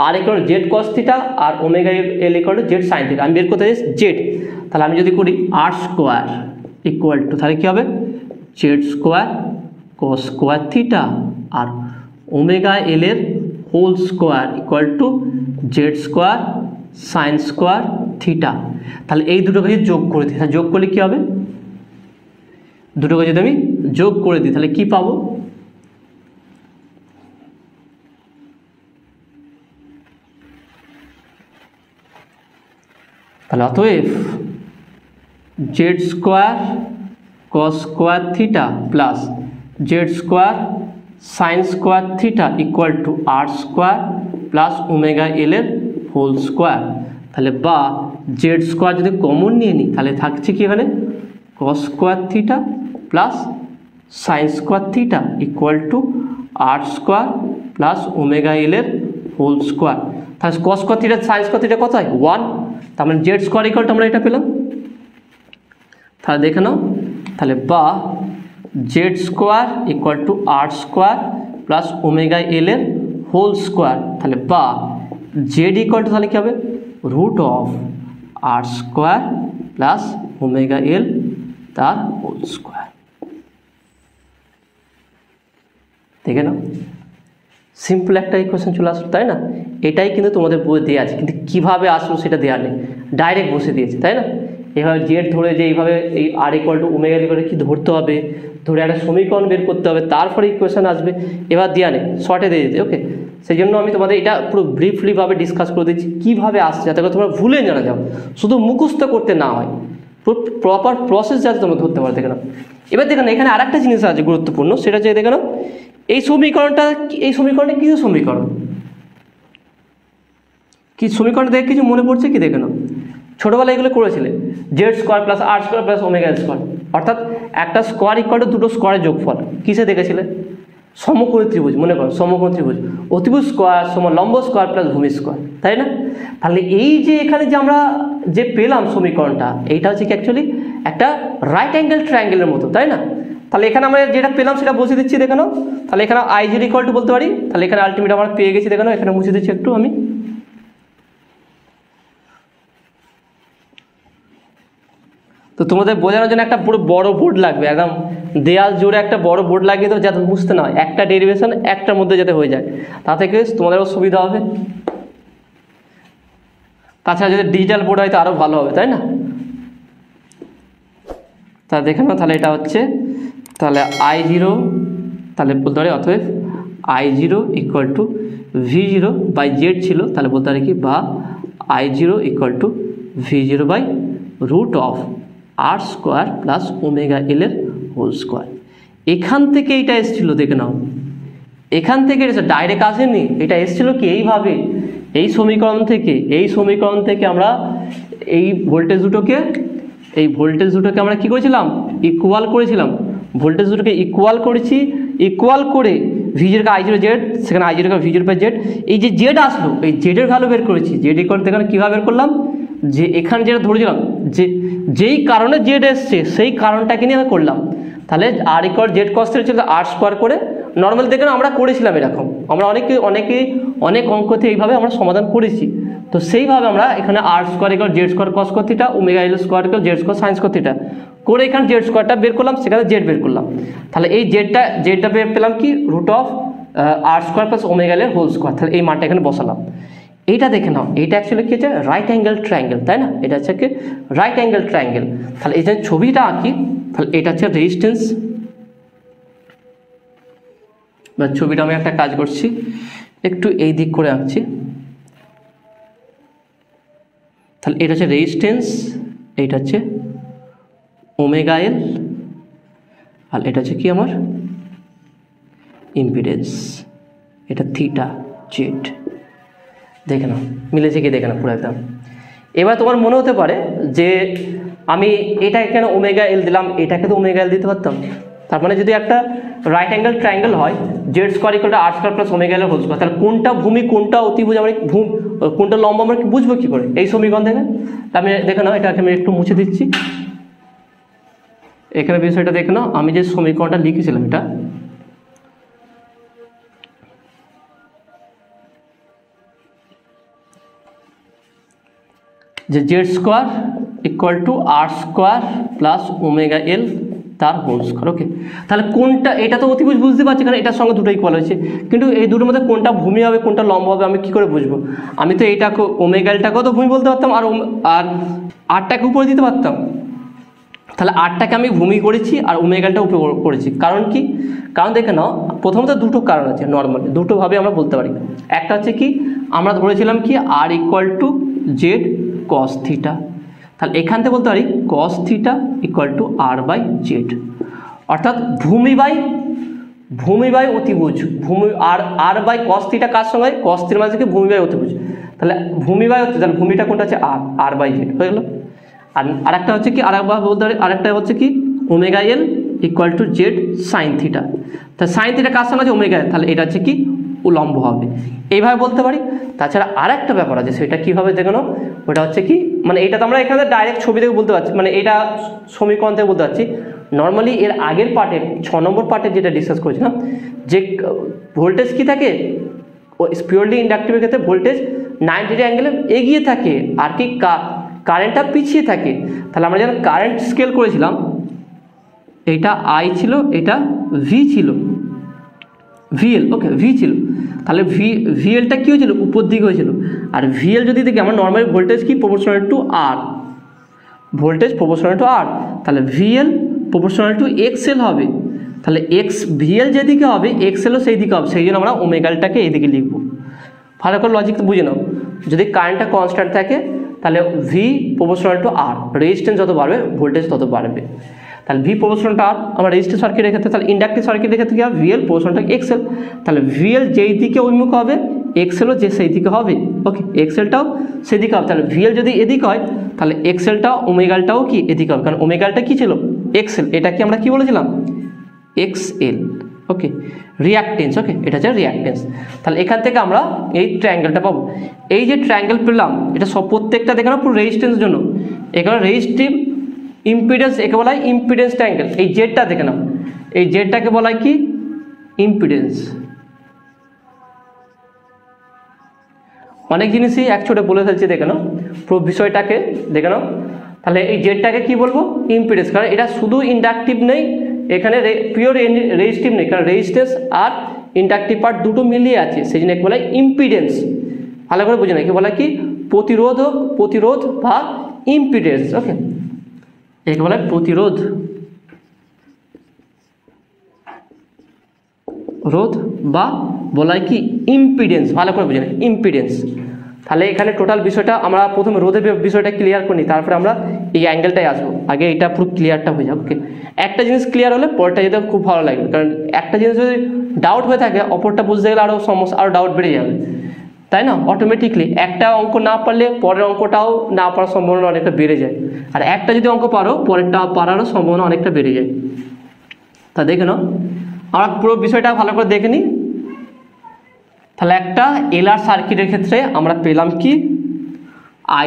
R equal Z cos theta আর omega L equal to Z sine theta. আমি বের করতে চাই জেড, তাহলে আমি যদি করি আর স্কোয়ার ইকুয়াল টু, তাহলে কী হবে? Z square cos square theta আর ওমেগা এল এর whole square equal to Z square sine square theta. তাহলে এই দুটোকে যদি যোগ করে দিই, যোগ করলে কী হবে? দুটোকে যদি আমি যোগ করে দিই তাহলে কী পাবো? তাহলে অতএব Z square cos square theta plus Z square sine square theta equal to R square plus omega L এর হোল স্কোয়ার। তাহলে বা জেড স্কোয়ার যদি কমন নিয়ে নিই তাহলে থাকছে কি এখানে cos square theta plus sine square theta equal to R square plus omega L এর হোল স্কোয়ার। তাহলে cos square theta sine square theta কত হয়? 1। তার মানে জেড স্কোয়ার ইকুয়াল টু আমরা এটা পেলাম। তাহলে দেখে নাও, তাহলে বা Z square equal to R square plus omega L এর হোল স্কোয়ার। তাহলে বা জেড ইকুয়াল টু তাহলে কী হবে? Root of R square plus omega L তার হোল স্কোয়ার। দেখে নাও, সিম্পল একটা ইকুয়েশন চলে আসলো, তাই না? এটাই কিন্তু তোমাদের বই দেওয়া আছে, কিন্তু কীভাবে আসলো সেটা দেওয়া নেই, ডাইরেক্ট বসে দিয়েছে, তাই না? এভাবে জেড ধরে যে এইভাবে এই R equal to omega equal to কী ধরতে হবে, ধরে একটা সমীকরণ বের করতে হবে, তারপরে ইকুয়েশন আসবে, এবার দেওয়া নেই, শর্টে দিয়ে দিতে। ওকে, সেই জন্য আমি তোমাদের এটা পুরো ব্রিফলিভাবে ডিসকাস করে দিচ্ছি কীভাবে আসছে, যাতে করে তোমরা ভুলে জানা যাও, শুধু মুখস্থ করতে না হয়, প্রপার প্রসেস যাতে তোমরা ধরতে পারো। দেখে নাও, এবার দেখে নাও এখানে আর একটা জিনিস আছে গুরুত্বপূর্ণ, সেটা হচ্ছে দেখে নাও এই সমীকরণটা কী সমীকরণ, কি সমীকরণটা দেখে কিছু মনে পড়ছে কি? দেখে নাও, ছোটোবেলায় এগুলো করেছিলে, জেড স্কোয়ার প্লাস আর স্কোয়ার প্লাস ওমেগা স্কোয়ার, অর্থাৎ একটা স্কোয়ার ইকুয়াল টু দুটো স্কোয়ারের যোগফল। কিসে দেখেছিলে? সমকোণী ত্রিভুজ, মনে করো সমকোণী ত্রিভুজ, অতিভুজ স্কোয়ার সমান লম্ব স্কোয়ার প্লাস ভূমি স্কোয়ার, তাই না? তাহলে এই যে এখানে যে আমরা যে পেলাম সমীকরণটা, এইটা হচ্ছে কি অ্যাকচুয়ালি একটা রাইট অ্যাঙ্গেল ট্রায়াঙ্গেলের মতো, তাই না? তাহলে এখানে আমরা যেটা পেলাম সেটা বসিয়ে দিচ্ছি, দেখে নাও। তাহলে এখানে আই জিরো ইকুয়াল টু বলতে পারি, তাহলে এখানে আলটিমেট আমরা পেয়ে গেছি, দেখে নাও, এখানে মুছে দিচ্ছি একটু আমি। তো তোমাদের বোঝানোর জন্য একটা পুরো বড় বোর্ড লাগবে, একদম দেয়াল জুড়ে একটা বড় বোর্ড লাগিয়ে দেবো, যাতে বুঝতে না হয়, একটা ডেরিভেশন একটার মধ্যে যাতে হয়ে যায়, তাতে কি তোমাদেরও সুবিধা হবে। তাছাড়া যদি ডিজিটাল বোর্ড হয় তো আরও ভালো হবে, তাই না? তা দেখে নাও, তাহলে এটা হচ্ছে, তাহলে আই জিরো, তাহলে বলতে পারি অতএব I zero equal to V zero by Z ছিল, তাহলে বলতে পারি কি বা I zero equal to V zero by root of R square plus omega L এর হোল স্কোয়ার। এখান থেকে এইটা এসেছিলো, দেখে নাও, এখান থেকে ডাইরেক্ট আসেনি, এটা এসেছিলো কি এইভাবে, এই সমীকরণ থেকে আমরা এই ভোল্টেজ দুটোকে আমরা কি করেছিলাম? ইকুয়াল করেছিলাম, ভোল্টেজ দুটোকে ইকুয়াল করেছি, ইকুয়াল করে ভিজেরকে I0 জেড, সেখানে I0 V0 বাই জেড, এই যে জেড আসলো এই জেডের ভ্যালু বের করেছি। জেড ইকুয়াল এখানে কীভাবে বের করলাম, যে এখানে যেটা ধরেছিলাম যে যেই কারণে জেড এসছে সেই কারণটাকে নিয়ে আমি করলাম। তাহলে আর ইকুয়াল জেড কস থিটা ছিল আর স্কোয়ার করে, নর্মাল দেখেন আমরা করেছিলাম এরকম, আমরা অনেক অঙ্কতে এইভাবে আমরা সমাধান করেছি। তো সেইভাবে আমরা এখানে R square equal Z square cos square theta, omega L square equal Z square sine square theta করে এখানে জেড স্কোয়ারটা বের করলাম, সেখানে জেড বের করলাম। তাহলে এই জেডটা বের পেলাম কি root of R square plus omega L whole square. তাহলে এই মানটা এখানে বসালাম। এইটা দেখে নাও, এইটা অ্যাকচুয়ালি কি হচ্ছে রাইট অ্যাঙ্গেল ট্রায়াঙ্গেল, তাই না? এটা হচ্ছে কি রাইট অ্যাঙ্গেল ট্রায়াঙ্গেল। তাহলে এই যে ছবিটা আঁকি, তাহলে এটা হচ্ছে রেজিস্ট্যান্স, বা ছবিটা আমি একটা কাজ করছি একটু এই দিক করে আঁকছি। তাহলে এটা হচ্ছে রেজিস্ট্যান্স, এইটা হচ্ছে ওমেগা এল, আর এটা হচ্ছে কি আমার ইম্পিডেন্স, এটা থিটা জেড। দেখে নাও মিলেছে কি, দেখে নাও পুরো একদম। এবার তোমার মনে হতে পারে যে আমি এটা এখানে ওমেগা এল দিলাম, এটাকে তো ওমেগা এল দিতে পারতাম। তার মানে যদি একটা রাইট অ্যাঙ্গেল ট্রায়াঙ্গেল হয় Z square equal to R square plus omega L whole square, তাহলে কোনটা ভূমি কোনটা অতিভুজ আমরা কোনটা লম্ব আমরা বুঝবো কি করে এই সমীকরণ থেকে? আমি দেখে নাও এটাকে আমি একটু মুছে দিচ্ছি। এখানে বিষয়টা দেখে নাও, আমি যে সমীকরণটা লিখেছিলাম এটা যে Z square equal to R square plus omega L তার হোল স্কোয়ার। ওকে, তাহলে কোনটা, এটা তো অতিভুজ বুঝতে পারছি কারণ এটার সঙ্গে দুটো ইকুয়াল হয়েছে, কিন্তু এই দুটোর মধ্যে কোনটা ভূমি হবে কোনটা লম্ব হবে আমি কি করে বুঝবো? আমি তো এইটাকে ওমেগা এলটাকেও তো ভূমি বলতে পারতাম, আর আরটাকে উপরে দিতে পারতাম। তাহলে আরটাকে আমি ভূমি করেছি আর ওমেগালটা উপরে করেছি, কারণ কি? কারণ দেখে নাও প্রথমত দুটো কারণ আছে, নর্মালি দুটোভাবে আমরা বলতে পারি। একটা হচ্ছে কি আমরা ধরেছিলাম কি R equal to Z cos theta, তাহলে এখান থেকে বলতে পারি cos theta equal to R by Z, অর্থাৎ ভূমি বাই অতিভুজ, ভূমি আর বাই কস থিটা কার সঙ্গে কস থিটার মাঝে কি ভূমি বাই অতিভুজ, তাহলে ভূমি বাই অতিভুজ, তাহলে ভূমিটা কোনটা আছে আর বাই জেড হয়ে গেল। আর একটা হচ্ছে কি আরেকবার বলতে পারি, আরেকটা হচ্ছে কি omega L equal to Z sine theta, তাহলে সাইন থিটা কার সঙ্গে আছে ওমেগা এল, তাহলে এটা হচ্ছে কি উলম্ব হবে, এইভাবে বলতে পারি। তাছাড়া আরেকটা ব্যাপার আছে, সেটা কীভাবে দেখানো, ওটা হচ্ছে কি মানে এটা তো আমরা এখানে ডাইরেক্ট ছবি থেকে বলতে পারছি, মানে এটা সমীকরণ থেকে বলতে পারছি। নর্মালি এর আগের পার্টে 6 নম্বর পার্টে যেটা ডিসকাস করেছিলাম যে ভোল্টেজ কি থাকে, পিওরলি ইন্ডাকটিভের ক্ষেত্রে ভোল্টেজ 90 ডিগ্রি অ্যাঙ্গেলে এগিয়ে থাকে আর কি কারেন্টটা পিছিয়ে থাকে। তাহলে আমরা যখন কারেন্ট স্কেল করেছিলাম এইটা আই ছিল, এটা ভি ছিল, ভিএল, ওকে ভি ছিল, তাহলে ভিএলটা কী হয়েছিল উপর দিকে হয়েছিল, আর ভিএল যদি দেখি আমরা নর্মালি ভোল্টেজ কি proportional to R, voltage proportional to R, তাহলে ভিএল প্রপোর্শনাল টু এক্সএল হবে, তাহলে ভিএল যেদিকে হবে এক্সএলও সেই দিকে হবে, সেই জন্য আমরা ওমেগালটাকে এইদিকে লিখবো। ভালো করে লজিক বুঝে নাও, যদি কারেন্টটা কনস্ট্যান্ট থাকে তাহলে V proportional to R, resistance যত বাড়বে ভোল্টেজ তত বাড়বে। তাহলে ভি প্রপোর্শনাল টু আর আমরা রেজিস্ট্যান্স সার্কিটের ক্ষেত্রে, তাহলে ইন্ডাকটিভ সার্কিটের ক্ষেত্রে কি হবে ভিএল প্রপোর্শনাল টু এক্সএল, তাহলে ভিএল যেই দিকে উন্মুখ হবে এক্সএলও যে সেই দিকে হবে, ওকে এক্সএলটাও সেদিকে হবে। তাহলে ভিএল যদি এদিকে হয় তাহলে এক্সএলটাও ওমেগালটাও কি এদিকে হবে, কারণ ওমেগালটা কি ছিল এক্সএল, এটা কি আমরা কি বলেছিলাম এক্সএল, ওকে রিঅ্যাকটেন্স, ওকে এটা হচ্ছে রিঅ্যাকটেন্স। তাহলে এখান থেকে আমরা এই ট্রায়াঙ্গেলটা পাবো। এই যে ট্রায়াঙ্গেল পেলাম এটা সব প্রত্যেকটা দেখে না পুরো রেজিস্ট্যান্সের জন্য, এখানে রেজিস্টিভ ইম্পিডেন্স একে বলা হয় ইম্পিডেন্স ট্রায়াঙ্গেল। এই জেডটা দেখে নাও, এই জেডটাকে বলা হয় কি ইম্পিডেন্স। অনেক জিনিসই এক ছোটে বলে ফেলছি, দেখে নাও পুরো বিষয়টাকে দেখে নাও। তাহলে এই জেডটাকে কি বলবো ইম্পিডেন্স, কারণ এটা শুধু ইন্ডাকটিভ নেই, এখানে পিওর রেজিস্টিভ নেই, কারণ রেজিস্ট্যান্স আর ইন্ডাকটিভ পার্ট দুটো মিলিয়ে আছে, সেই জন্য একে বলা হয় ইম্পিডেন্স। ভালো করে বুঝে না, একে বলা কি প্রতিরোধ বা ইম্পিডেন্স, ওকে একে বলা হয় প্রতিরোধ বা বলা হয় কি ইম্পিডেন্স। ভালো করে বুঝে না ইম্পিডেন্স। তাহলে এখানে টোটাল বিষয়টা আমরা প্রথমে রোধের বিষয়টা ক্লিয়ার করি, তারপরে আমরা এই অ্যাঙ্গেলটাই আসবো, আগে এটা পুরো ক্লিয়ারটা হয়ে যাবে। ওকে একটা জিনিস ক্লিয়ার হলে পরটা যেতে খুব ভালো লাগবে, কারণ একটা জিনিস যদি ডাউট হয়ে থাকে অপরটা বুঝতে গেলে আরও সমস্যা, আরও ডাউট বেড়ে যাবে, তাই না? অটোমেটিকলি একটা অঙ্ক না পারলে পরের অঙ্কটাও না পারার সম্ভাবনা অনেকটা বেড়ে যায়, আর একটা যদি অঙ্ক পারো পরেরটা পারারও সম্ভাবনা অনেকটা বেড়ে যায়। তা দেখে নাও আমরা পুরো বিষয়টা ভালো করে দেখে নিই। তাহলে একটা এলআর সার্কিটের ক্ষেত্রে আমরা পেলাম কি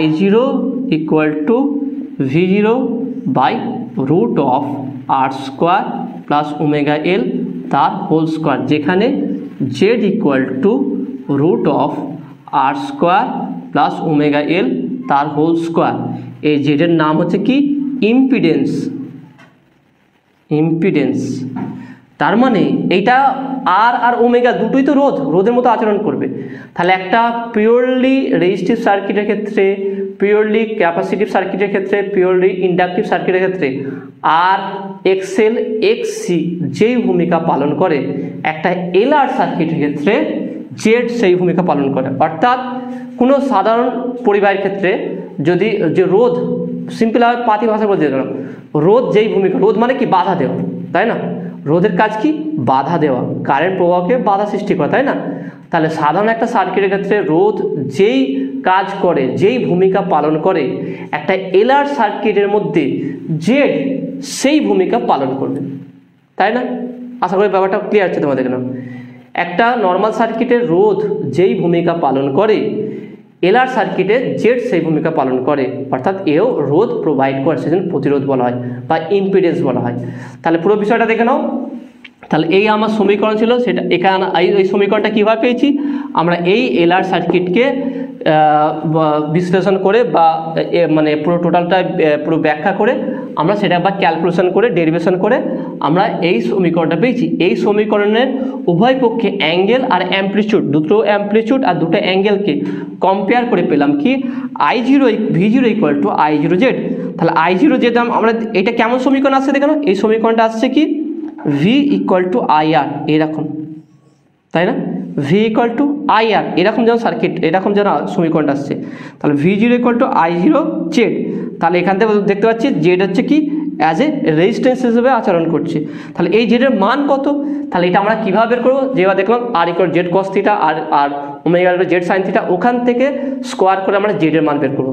I0 equal to V0 by root of R square plus omega L তার হোল স্কোয়ার, যেখানে Z equal to root of R square plus omega L তার হোল স্কোয়ার। এই জেডের নাম হচ্ছে কি ইম্পিডেন্স। ইম্পিডেন্স তার মানে এইটা আর ওমেগা দুটোই তো রোধের মতো আচরণ করবে। তাহলে একটা পিওরলি রেজিস্টিভ সার্কিটের ক্ষেত্রে, পিওরলি ক্যাপাসিটিভ সার্কিটের ক্ষেত্রে, পিওরলি ইন্ডাকটিভ সার্কিটের ক্ষেত্রে আর এক্সএল এক্সসি যেই ভূমিকা পালন করে, একটা এলআর সার্কিটের ক্ষেত্রে জেড সেই ভূমিকা পালন করে। অর্থাৎ কোনো সাধারণ পরিবারের ক্ষেত্রে যদি যে রোধ, সিম্পল পাতি ভাষা বলতে গেলাম, রোধ যেই ভূমিকা, রোধ মানে কি বাধা দেওয়া, তাই না? রোধের কাজ কি বাধা দেওয়া, কারেন্ট প্রবাহকে বাধা সৃষ্টি করা, তাই না? তাহলে সাধারণ একটা সার্কিটের ক্ষেত্রে রোধ যেই কাজ করে, যেই ভূমিকা পালন করে, একটা এলআর সার্কিটের মধ্যে জেড সেই ভূমিকা পালন করবে, তাই না? আশা করি ব্যাপারটা ক্লিয়ার হচ্ছে তোমাদের। কেন একটা নর্মাল সার্কিটের রোধ যেই ভূমিকা পালন করে, এলআর সার্কিটে জেড সেই ভূমিকা পালন করে, অর্থাৎ এও রোধ প্রোভাইড করে, সেজন্য প্রতিরোধ বলা হয় বা ইম্পিডেন্স বলা হয়। তাহলে পুরো বিষয়টা দেখে নাও। তাহলে এই আমার সমীকরণ ছিল, সেটা এখানে এই সমীকরণটা কীভাবে পেয়েছি, আমরা এই এলআর সার্কিটকে বিশ্লেষণ করে বা মানে পুরো টোটালটা পুরো ব্যাখ্যা করে আমরা সেটা বা ক্যালকুলেশন করে ডেরিভেশন করে আমরা এই সমীকরণটা পেয়েছি। এই সমীকরণের উভয় পক্ষে অ্যাঙ্গেল আর অ্যাম্পলিটিউড, দুটো অ্যাম্পলিটিউড আর দুটো অ্যাঙ্গেলকে কম্পেয়ার করে পেলাম কি I0 V0 equal to I0 Z. তাহলে I0 জেড আমরা এটা কেমন সমীকরণ আসছে দেখো, এই সমীকরণটা আসছে কি V ইকুয়াল টু IR এরকম, তাই না? V ইকুয়াল টু IR এরকম যেন সার্কিট, এরকম যেন সমীকরণটা আসছে। তাহলে V0 equal to I0 Z. তাহলে এখান থেকে দেখতে পাচ্ছি জেড হচ্ছে কি অ্যাজ এ রেজিস্ট্যান্স হিসেবে আচরণ করছে। তাহলে এই জেডের মান কত, তাহলে এটা আমরা কীভাবে বের করবো, যেভাবে দেখলাম আর ইকুয়াল জেড কস থিটা আর ওমেগা জেড সাইন থিটা, ওখান থেকে স্কোয়ার করে আমরা জেডের মান বের করবো।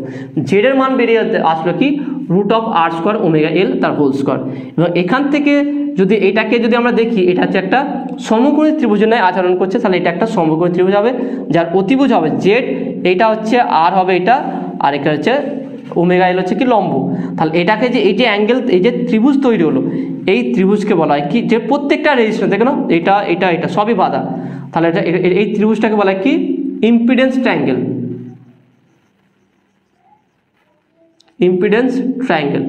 জেডের মান বেরিয়ে আসলো কি root of R square omega L তার হোল স্কোয়ার। এবং এখান থেকে যদি এটাকে যদি আমরা দেখি, এটা হচ্ছে একটা সমকোণী ত্রিভুজের ন্যায় আচরণ করছে, তাহলে এটা একটা সমকোণী ত্রিভুজ হবে, যার অতিভুজ হবে জেড, এইটা হচ্ছে আর হবে এটা, আর এটা হচ্ছে ওমেগা এল হচ্ছে কি লম্ব। তাহলে এটাকে যে এই যে অ্যাঙ্গেল, এই যে ত্রিভুজ তৈরি হলো, এই ত্রিভুজকে বলা হয় কি যে প্রত্যেকটা রেজিস্ট্যান্স দেখে নাও, এটা সবই বাধা। তাহলে এটা এই ত্রিভুজটাকে বলা হয় কি ইম্পিডেন্স ট্রায়াঙ্গেল। ইম্পিডেন্স ট্রায়াঙ্গেল,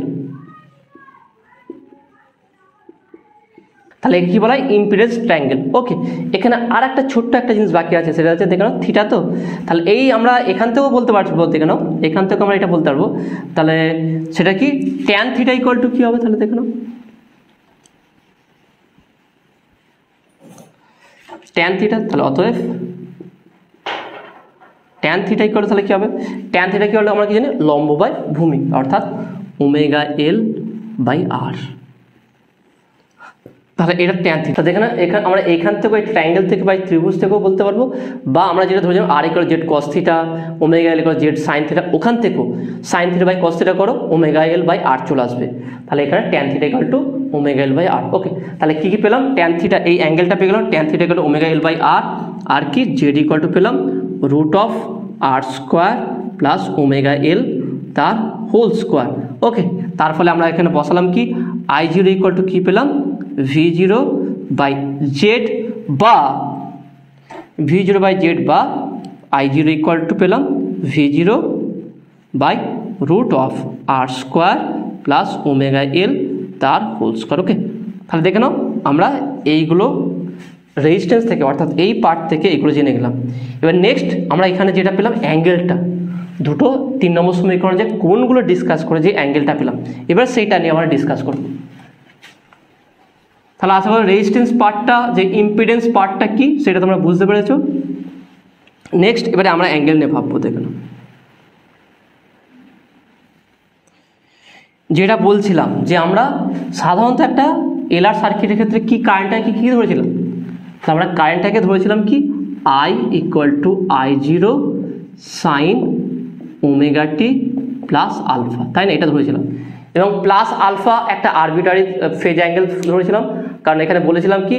তাহলে কি বলা হয় ইম্পিডেন্স ট্রায়াঙ্গেল। ওকে, এখানে আর একটা ছোট্ট একটা জিনিস বাকি আছে, সেটা হচ্ছে দেখো থিটা। তো তাহলে এই আমরা এখান থেকেও বলতে পারছি, বলতে কেন এখান থেকে আমরা এটা বলতে পারবো, তাহলে সেটা কি ট্যান থিটা ইকুয়াল টু কি হবে, তাহলে দেখো ট্যান থিটা। তাহলে অতএব ট্যান থিটা ইকুয়াল তাহলে কি হবে, ট্যান থিটা কি হলো আমরা কি জানি লম্ব বাই ভূমি, অর্থাৎ ওমেগা এল বাই আর। তাহলে এটা ট্যান থিটা। দেখে না এখানে আমরা এখান থেকে এই ট্রায়াঙ্গেল থেকে বা ত্রিভুজ থেকেও বলতে পারবো, বা আমরা যেটা ধরে R equal Z cos theta omega L equal Z sine theta, ওখান থেকেও sine theta by cos theta করো ওমেগা এল বাই আর চলে আসবে। তাহলে এখানে tan theta equal to omega L by R. Okay, তাহলে কি কি পেলাম, ট্যান থিটা এই অ্যাঙ্গেলটা পেয়ে গেলাম, tan theta equal to omega L by R, আর কি জেড ইকুয়াল টু পেলাম root of R square plus omega L তার হোল স্কোয়ার। ওকে, তার ফলে আমরা এখানে বসালাম কি I0 ইকুয়াল টু কী পেলাম V0 বাই জেড বা V0 বাই জেড বা I0 ইকুয়াল টু পেলাম V0 by root of R square plus omega L তার হোল স্কোয়ার। ওকে, তাহলে দেখে নাও আমরা এইগুলো রেজিস্ট্যান্স থেকে অর্থাৎ এই পার্ট থেকে এগুলো জেনে গেলাম। এবার নেক্সট আমরা এখানে যেটা পেলাম অ্যাঙ্গেলটা, দুটো 3 নম্বর সমীকরণ যে কোনগুলো ডিসকাস করে যে অ্যাঙ্গেলটা পেলাম, এবার সেইটা নিয়ে আমরা ডিসকাস করব। তাহলে আশা করি রেজিস্ট্যান্স পার্টটা যে ইম্পিডেন্স পার্টটা কি সেটা তোমরা বুঝতে পেরেছো। নেক্সট এবারে আমরা অ্যাঙ্গেল নিয়ে ভাববো। দেখুন যেটা বলছিলাম যে আমরা সাধারণত একটা এলআর সার্কিটের ক্ষেত্রে কি কারেন্টটাকে কি ধরেছিলাম, তো আমরা কারেন্টটাকে ধরেছিলাম কি I equal to I0 sine omega T plus alpha, তাই না? এটা ধরেছিলাম, এবং প্লাস আলফা একটা আরবিটারি ফেজ অ্যাঙ্গেল ধরেছিলাম, কারণ এখানে বলেছিলাম কি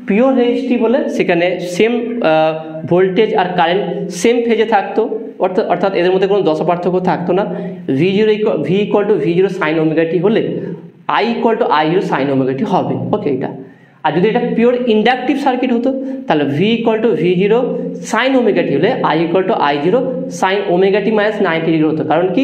পিওর রেজিস্টিভ হলে সেখানে সেম ভোল্টেজ আর কারেন্ট সেম ফেজে থাকতো, অর্থাৎ এদের মধ্যে কোনো দশা পার্থক্য থাকতো না। V equal to V zero sine omega টি হলে I equal to I zero sine omega t হবে। ওকে, এটা। আর যদি এটা পিওর ইন্ডাকটিভ সার্কিট হতো তাহলে V equal to V zero sine omega টি হলে I equal to I zero sine omega T minus 90 degree হতো। কারণ কি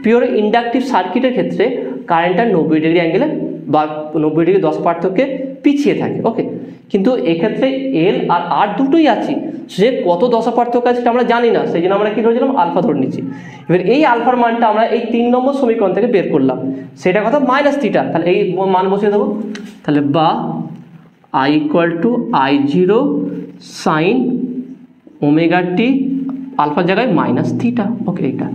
পিওর ইন্ডাকটিভ সার্কিটের ক্ষেত্রে কারেন্টটা 90 ডিগ্রি অ্যাঙ্গেলে বা 90 ডিগ্রি দশা পার্থক্যে পিছিয়ে থাকে। ওকে, কিন্তু এক্ষেত্রে এল আর আর দুটোই আছে, সে কত দশা পার্থক্য আছে সেটা আমরা জানি না, সেই জন্য আমরা কি ধরেছিলাম আলফা ধরে নিচ্ছি। এবার এই আলফার মানটা আমরা এই 3 নম্বর সমীকরণ থেকে বের করলাম, সেটা কথা মাইনাস থিটা। তাহলে এই মান বসিয়ে দেবো, তাহলে বা I equal to I zero sine omega t আলফার জায়গায় মাইনাস থিটা। ওকে, এইটা।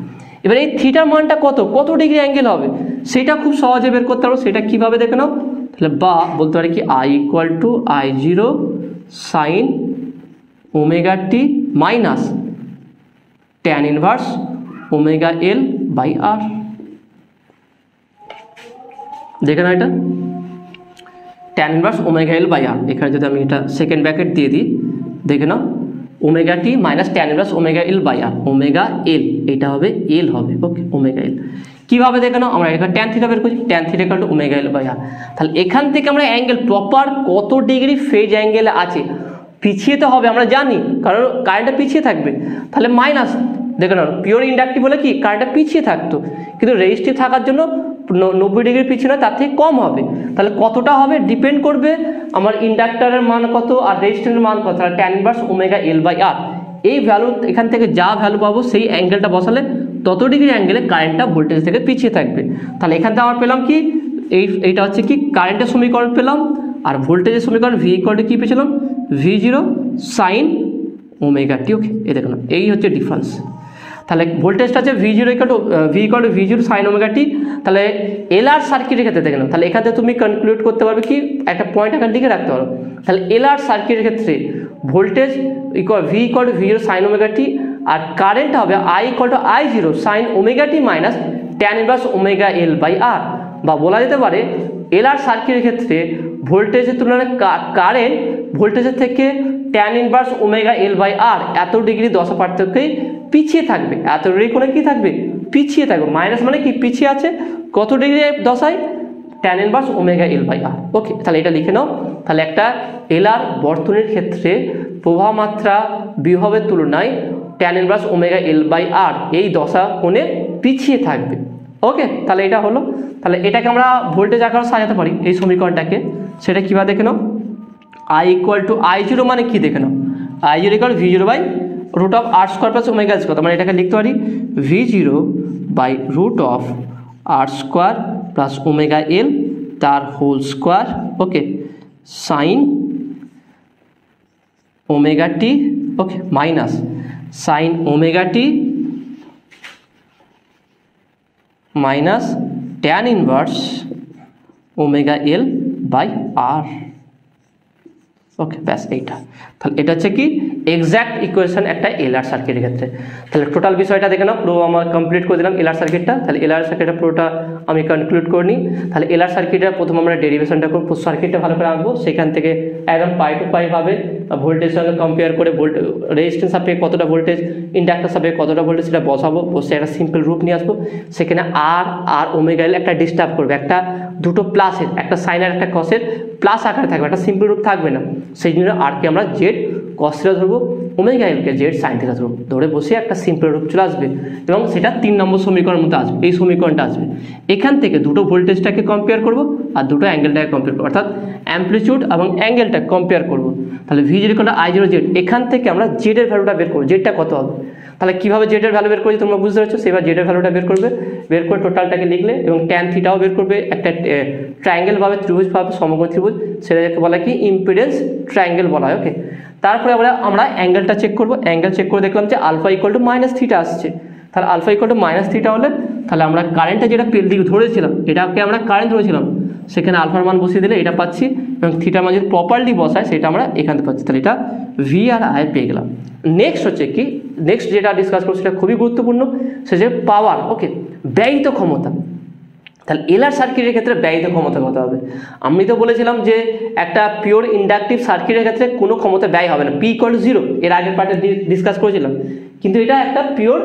এবার এই থিটার মানটা কত ডিগ্রি অ্যাঙ্গেল হবে সেটা খুব সহজে বের করতে পারবো। সেটা কিভাবে দেখে নাও, তাহলে বা বলতে পারি কি I equal to I zero sine omega T minus tan inverse omega L by R. দেখে নাও এটা tan inverse omega L by R. এখানে যদি আমি এটা সেকেন্ড ব্র্যাকেট দিয়ে দিই, দেখে নাও omega T minus tan inverse omega L by R, omega L এটা হবে এল হবে। ওকে, ওমেগা এল কীভাবে দেখে নাও, আমরা এখানে ট্যান থিটা বের করছি, tan theta equal to omega L by R. তাহলে এখান থেকে আমরা অ্যাঙ্গেল প্রপার কত ডিগ্রি ফেজ অ্যাঙ্গেলে আছে পিছিয়ে তো হবে আমরা জানি, কারণ কারেন্টটা পিছিয়ে থাকবে। তাহলে মাইনাস, দেখে নাও পিওর ইন্ডাকটিভ বলে কি কারেন্টটা পিছিয়ে থাকতো, কিন্তু রেজিস্টিভ থাকার জন্য 90 ডিগ্রি পিছিয়ে নয় তার থেকে কম হবে। তাহলে কতটা হবে ডিপেন্ড করবে আমার ইন্ডাক্টরের মান কত আর রেজিস্ট্যান্সের মান কত, তাহলে tan inverse omega L by R. এই ভ্যালু এখান থেকে যা ভ্যালু পাবো সেই অ্যাঙ্গেলটা বসালে তত ডিগ্রি অ্যাঙ্গেলে কারেন্টটা ভোল্টেজ থেকে পিছিয়ে থাকবে। তাহলে এখান থেকে আমরা পেলাম কি এইটা হচ্ছে কি কারেন্টের সমীকরণ পেলাম, আর ভোল্টেজের সমীকরণ ভি ইকুয়াল টু কি পেয়েছিলাম ভি জিরো সাইন ওমেগা টি। ওকে, এই দেখুন এই হচ্ছে ডিফারেন্স। তাহলে ভোল্টেজটা আছে V zero equal to V zero sine omega t. তাহলে এল আর সার্কিটের ক্ষেত্রে দেখে নাও, তাহলে এখান থেকে তুমি কনক্লুড করতে পারবে কি একটা পয়েন্ট এখানে লিখে রাখতে পারো। তাহলে এল আর সার্কিটের ক্ষেত্রে voltage equal V zero sine omega টি, আর কারেন্ট হবে I equal to I zero sine omega T minus tan inverse omega L by R. বা বলা যেতে পারে এল আর সার্কিটের ক্ষেত্রে ভোল্টেজের তুলনায় কারেন্ট ভোল্টেজের থেকে tan inverse omega L by R এত ডিগ্রি দশা পার্থক্যে পিছিয়ে থাকবে, এত ডিগ্রি কোণে কি থাকবে পিছিয়ে থাকবে। মাইনাস মানে কি পিছিয়ে আছে কত ডিগ্রি দশায় tan inverse omega L by R. Okay, তাহলে এটা লিখে নাও। তাহলে একটা এল আর বর্তনীর ক্ষেত্রে প্রবাহ মাত্রা বিভবের তুলনায় tan inverse omega L by R এই দশা কোণে পিছিয়ে থাকবে। ওকে, তাহলে এটা হলো। তাহলে এটাকে আমরা ভোল্টেজ আকারে সাজাতে পারি এই সমীকরণটাকে, সেটা কীভাবে দেখে নাও I equal to I zero মানে কি দেখে নাও I zero equal V zero by root of R square plus omega square. মানে এটাকে লিখতে পারি V zero by root of R square plus omega L তার whole square. Okay, sine omega T. Okay, minus sine omega T minus tan inverse omega L by R. Okay, ব্যাস এইটা। তাহলে এটা হচ্ছে কি এক্স্যাক্ট ইকুয়েশন একটা LR সার্কিটের ক্ষেত্রে। তাহলে টোটাল বিষয়টা দেখে নাও, পুরো আমার কমপ্লিট করে দিলাম এলআর সার্কিটটা। তাহলে এলআর সার্কিটটা পুরোটা আমি কনক্লুড করে নিই। তাহলে এলআর সার্কিটটা প্রথম আমরা ডেরিভেশনটা করবো, সার্কিটটা ভালো করে আঁকবো, সেখান থেকে একদম পাই টু পাই ভাবে ভোল্টেজের সঙ্গে কম্পেয়ার করে রেজিস্ট্যান্স সাপেক্ষে কতটা ভোল্টেজ, ইন্ডাক্টর সাপেক্ষে কতটা ভোল্টেজ সেটা বসাবো, বসে একটা সিম্পল রূপ নিয়ে আসবো। সেখানে আর আর ওমেগা এল একটা ডিস্টার্ব করবে, একটা দুটো প্লাসের একটা সাইনের একটা কসের প্লাস আকারে থাকবে, একটা সিম্পল রূপ থাকবে না। সেই জন্য আরকে আমরা জেড কস থিটা ধরবো, ওমেগা এলকে জেড সাইন থিটা ধরবো, ধরে বসে একটা সিম্পল রূপ চলে আসবে এবং সেটা 3 নম্বর সমীকরণের মধ্যে আসবে। এই সমীকরণটা আসবে, এখান থেকে দুটো ভোল্টেজটাকে কম্পেয়ার করবো আর দুটো অ্যাঙ্গেলটাকে কম্পেয়ার করবো, অর্থাৎ অ্যাম্পলিটিউড এবং অ্যাঙ্গেলটা কম্পেয়ার করবো। তাহলে V zero I zero Z, এখান থেকে আমরা জেডের ভ্যালুটা বের করবো, জেডটা কত হবে। তাহলে কীভাবে জেডের ভ্যালু বের করি তোমরা বুঝতে পারছো, সেবার জেডের ভ্যালুটা বের করবে, বের করে টোটালটাকে লিখলে এবং ট্যান থিটাও বের করবে, একটা ট্রায়াঙ্গেল ভাবে ত্রিভুজ ভাবে সমকোণ ত্রিভুজ, সেটাকে বলা কি ইম্পিডেন্স ট্রায়াঙ্গেল বলা হয়। ওকে, তারপরে আমরা অ্যাঙ্গেলটা চেক করবো, অ্যাঙ্গেল চেক করে দেখলাম যে alpha equal to minus theta আসছে। তাহলে alpha equal to minus theta হলে তাহলে আমরা কারেন্টটা যেটা দিক ধরেছিলাম, এটাকে আমরা কারেন্ট ধরেছিলাম, সেখানে আলফার মান বসিয়ে দিলে এটা পাচ্ছি এবং থিটার মান যদি প্রপারলি বসায় সেটা আমরা এখান থেকে পাচ্ছি। তাহলে এটা ভি আর আই পেয়ে গেলাম। নেক্সট হচ্ছে কি, নেক্সট যেটা ডিসকাস করবো সেটা খুবই গুরুত্বপূর্ণ, সে যে পাওয়ার। ওকে, ব্যয়িত ক্ষমতা। তাহলে এলআর সার্কিটের ক্ষেত্রে ব্যয়িত ক্ষমতা কত হবে? আমি তো বলেছিলাম যে একটা পিওর ইন্ডাকটিভ সার্কিটের ক্ষেত্রে কোনো ক্ষমতা ব্যয় হবে না, P = 0, এর আগের পার্টে ডিসকাস করেছিলাম। কিন্তু এটা একটা পিওর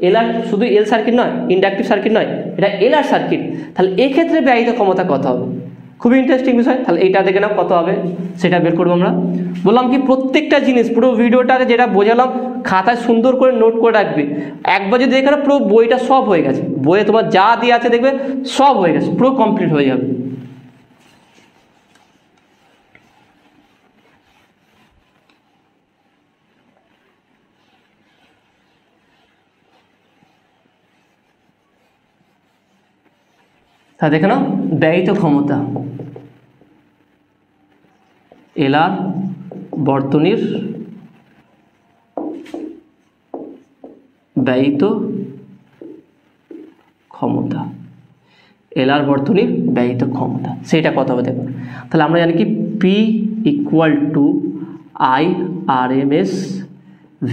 এলআর, শুধু এল সার্কিট নয়, ইন্ডাকটিভ সার্কিট নয়, এটা এলআর সার্কিট। তাহলে এক্ষেত্রে ব্যয়িত ক্ষমতা কত হবে? খুবই ইন্টারেস্টিং বিষয়। তাহলে এইটা দেখে নাও কত হবে, সেটা বের করবো আমরা। বললাম কি প্রত্যেকটা জিনিস পুরো ভিডিওটাকে যেটা বোঝালাম খাতায় সুন্দর করে নোট করে রাখবে। একবার যদি দেখে না পুরো বইটা সব হয়ে গেছে, বইয়ে তোমার যা দিয়ে আছে দেখবে সব হয়ে গেছে, পুরো কমপ্লিট হয়ে যাবে। তা দেখে নাও ব্যয়িত ক্ষমতা, এলআর বর্তনীর ব্যয়িত ক্ষমতা, এলআর বর্তনীর ব্যয়িত ক্ষমতা সেটা কত হবে দেখুন। তাহলে আমরা জানি কি P = I/RMS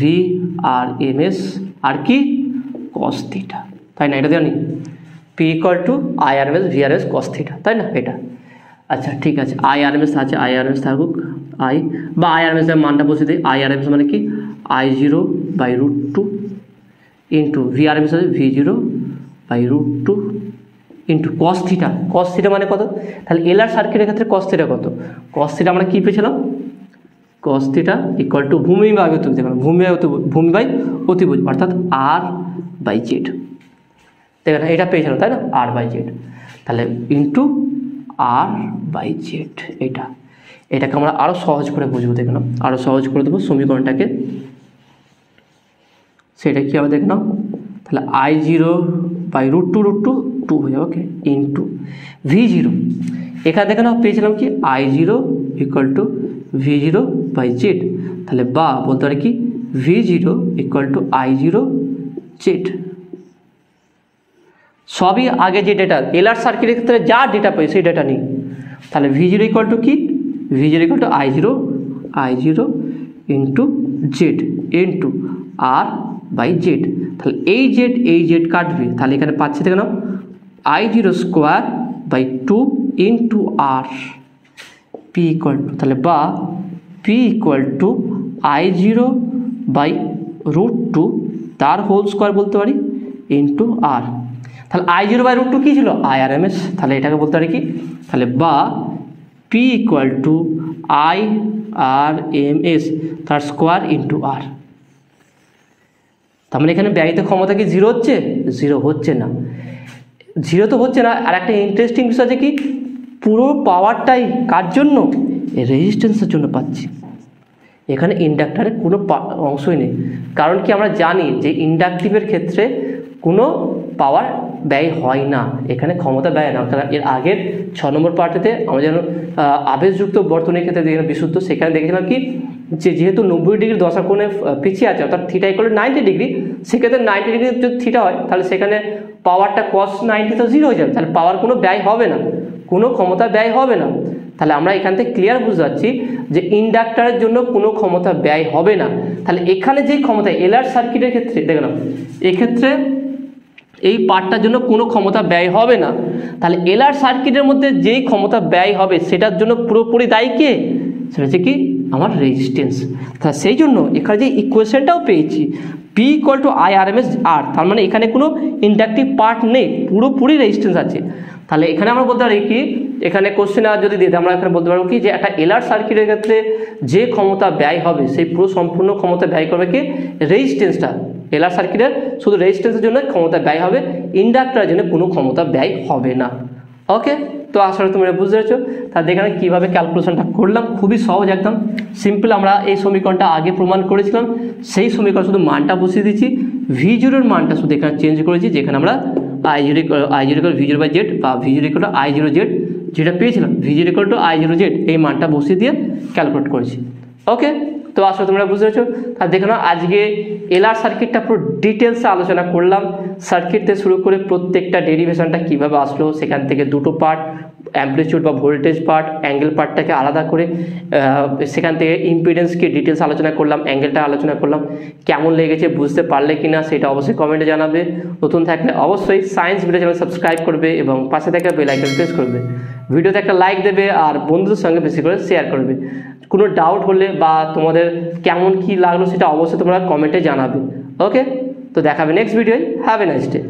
V/RMS আর কি cos θ, তাই না? এটা জানি P = I/RMS V/RMS cos θ, তাই না? এটা আচ্ছা ঠিক আছে, I/RMS আছে, I/RMS থাকুক, I বা I/RMS এর মানটা বসে দিই। I/RMS মানে কি I0/√2 ইন্টু V/RMS আছে V0/√2 ইন্টু cos θ। cos θ মানে কত? তাহলে এলআর সার্কিটের ক্ষেত্রে cos θ কত? cos θ আমরা কি পেয়েছিলাম? cos θ = ভূমি বাই অতিভুজ, দেখুন ভূমি বাই অতিভুজ অর্থাৎ R/Z, দেখেন এটা পেয়েছিলাম তাই না, R/Z। তাহলে ইন্টু R/Z, এটাকে আমরা আরও সহজ করে বুঝবো, দেখে নাও আরও সহজ করে দেবো সমীকরণটাকে। সেটা কী হবে দেখে নাও, তাহলে I0/√2 হয়ে যাবে, ওকে, ইন্টু V0, এখানে দেখে নাও পেয়েছিলাম কি I0 = V0/Z, তাহলে বা বলতে পারি কি V0 = I0Z। সবই আগে যে ডেটা এলআর সার্কিটের ক্ষেত্রে যা ডেটা পাই সেই ডেটা নিই। তাহলে V0 = কি, V0 = I0 into Z into R/Z। তাহলে এই Z কাটবে, তাহলে এখানে পাচ্ছি দেখে নাও I0² ইন্টু R P = তাহলে বা P = I0/√2 তার হোল স্কোয়ার বলতে পারি ইন্টু R। তাহলে I0/√2 কী ছিল? I/RMS, তাহলে এটাকে বলতে পারি কি, তাহলে বা P = I/RMS তার স্কোয়ার ইন্টু R। তার মানে এখানে ব্যয়িত ক্ষমতা কি 0 হচ্ছে? 0 হচ্ছে না, 0 তো হচ্ছে না। আর একটা ইন্টারেস্টিং বিষয় আছে কি, পুরো পাওয়ারটাই কার জন্য? রেজিস্ট্যান্সের জন্য পাচ্ছি। এখানে ইন্ডাক্টরের কোনো অংশই নেই, কারণ কি আমরা জানি যে ইন্ডাকটিভের ক্ষেত্রে কোনো পাওয়ার ব্যয় হয় না, এখানে ক্ষমতা ব্যয় না। কারণ এর আগের 6 নম্বর পার্টেতে আমরা যেন আবেশযুক্ত বর্তনীর ক্ষেত্রে দেখলাম বিশুদ্ধ, সেখানে দেখেছিলাম কি যে যেহেতু 90 ডিগ্রি দশা কোণে পিছিয়ে আছে অর্থাৎ θ = 90 ডিগ্রি, সেক্ষেত্রে 90 ডিগ্রি যদি θ হয় তাহলে সেখানে পাওয়ারটা cos 90 তো 0 হয়ে যাবে, তাহলে পাওয়ার কোনো ব্যয় হবে না, কোনো ক্ষমতা ব্যয় হবে না। তাহলে আমরা এখান থেকে ক্লিয়ার বুঝতে পারছি যে ইন্ডাক্টরের জন্য কোনো ক্ষমতা ব্যয় হবে না। তাহলে এখানে যেই ক্ষমতা এলআর সার্কিটের ক্ষেত্রে দেখে নাও, এক্ষেত্রে এই পার্টটার জন্য কোনো ক্ষমতা ব্যয় হবে না। তাহলে এলআর সার্কিটের মধ্যে যেই ক্ষমতা ব্যয় হবে সেটার জন্য পুরোপুরি দায়ী কে? সেটা হচ্ছে কি আমার রেজিস্ট্যান্স। তাহলে সেই জন্য এখানে যে ইকুয়েশনটাও পেয়েছি P = I/RMS R, তার মানে এখানে কোনো ইন্ডাকটিভ পার্ট নেই, পুরোপুরি রেজিস্ট্যান্স আছে। তাহলে এখানে আমরা বলতে পারি কি, এখানে কোশ্চেনে যদি দিই আমরা এখানে বলতে পারবো কি যে একটা এলআর সার্কিটের ক্ষেত্রে যে ক্ষমতা ব্যয় হবে সেই পুরো সম্পূর্ণ ক্ষমতা ব্যয় করবে কি রেজিস্ট্যান্সটা। এলআর সার্কিটের শুধু রেজিস্ট্যান্সের জন্য ক্ষমতা ব্যয় হবে, ইন্ডাক্টরের জন্য কোনো ক্ষমতা ব্যয় হবে না। ওকে, তো আসলে তোমরা বুঝতে পেরেছো। তাহলে এখানে কীভাবে ক্যালকুলেশনটা করলাম, খুবই সহজ, একদম সিম্পল। আমরা এই সমীকরণটা আগে প্রমাণ করেছিলাম, সেই সমীকরণ শুধু মানটা বসিয়ে দিচ্ছি, V0 মানটা শুধু এখানে চেঞ্জ করেছি, যেখানে আমরা I0 = V0/Z বা V0 = I0Z যেটা পেয়েছিলাম V0 = I0Z এই মানটা বসিয়ে দিয়ে ক্যালকুলেট করেছি। ওকে, তো আসলে তোমরা বুঝতে পেরেছো। আর দেখো না, আজকে এলআর সার্কিটটা পুরো ডিটেলসে আলোচনা করলাম, সার্কিট থেকে শুরু করে প্রত্যেকটা ডেরিভেশনটা কীভাবে আসলো, সেখান থেকে দুটো পার্ট, অ্যাম্পলিটিউড বা ভোল্টেজ পার্ট, অ্যাঙ্গেল পার্টটাকে আলাদা করে, সেখান থেকে ইম্পিডেন্সকে ডিটেলস আলোচনা করলাম, অ্যাঙ্গেলটা আলোচনা করলাম। কেমন লেগেছে, বুঝতে পারলে কি না সেটা অবশ্যই কমেন্টে জানাবে। নতুন থাকলে অবশ্যই সায়েন্স ভিডিও চ্যানেল সাবস্ক্রাইব করবে এবং পাশে থাকা বেল আইকন প্রেস করবে। ভিডিওতে একটা লাইক দেবে আর বন্ধুদের সঙ্গে বেশি করে শেয়ার করবে। কোনো ডাউট হলে বা তোমাদের কেমন কি লাগলো সেটা অবশ্যই তোমরা কমেন্টে জানাবে। ওকে, তো দেখাবে নেক্সট ভিডিওয়। Have a nice day.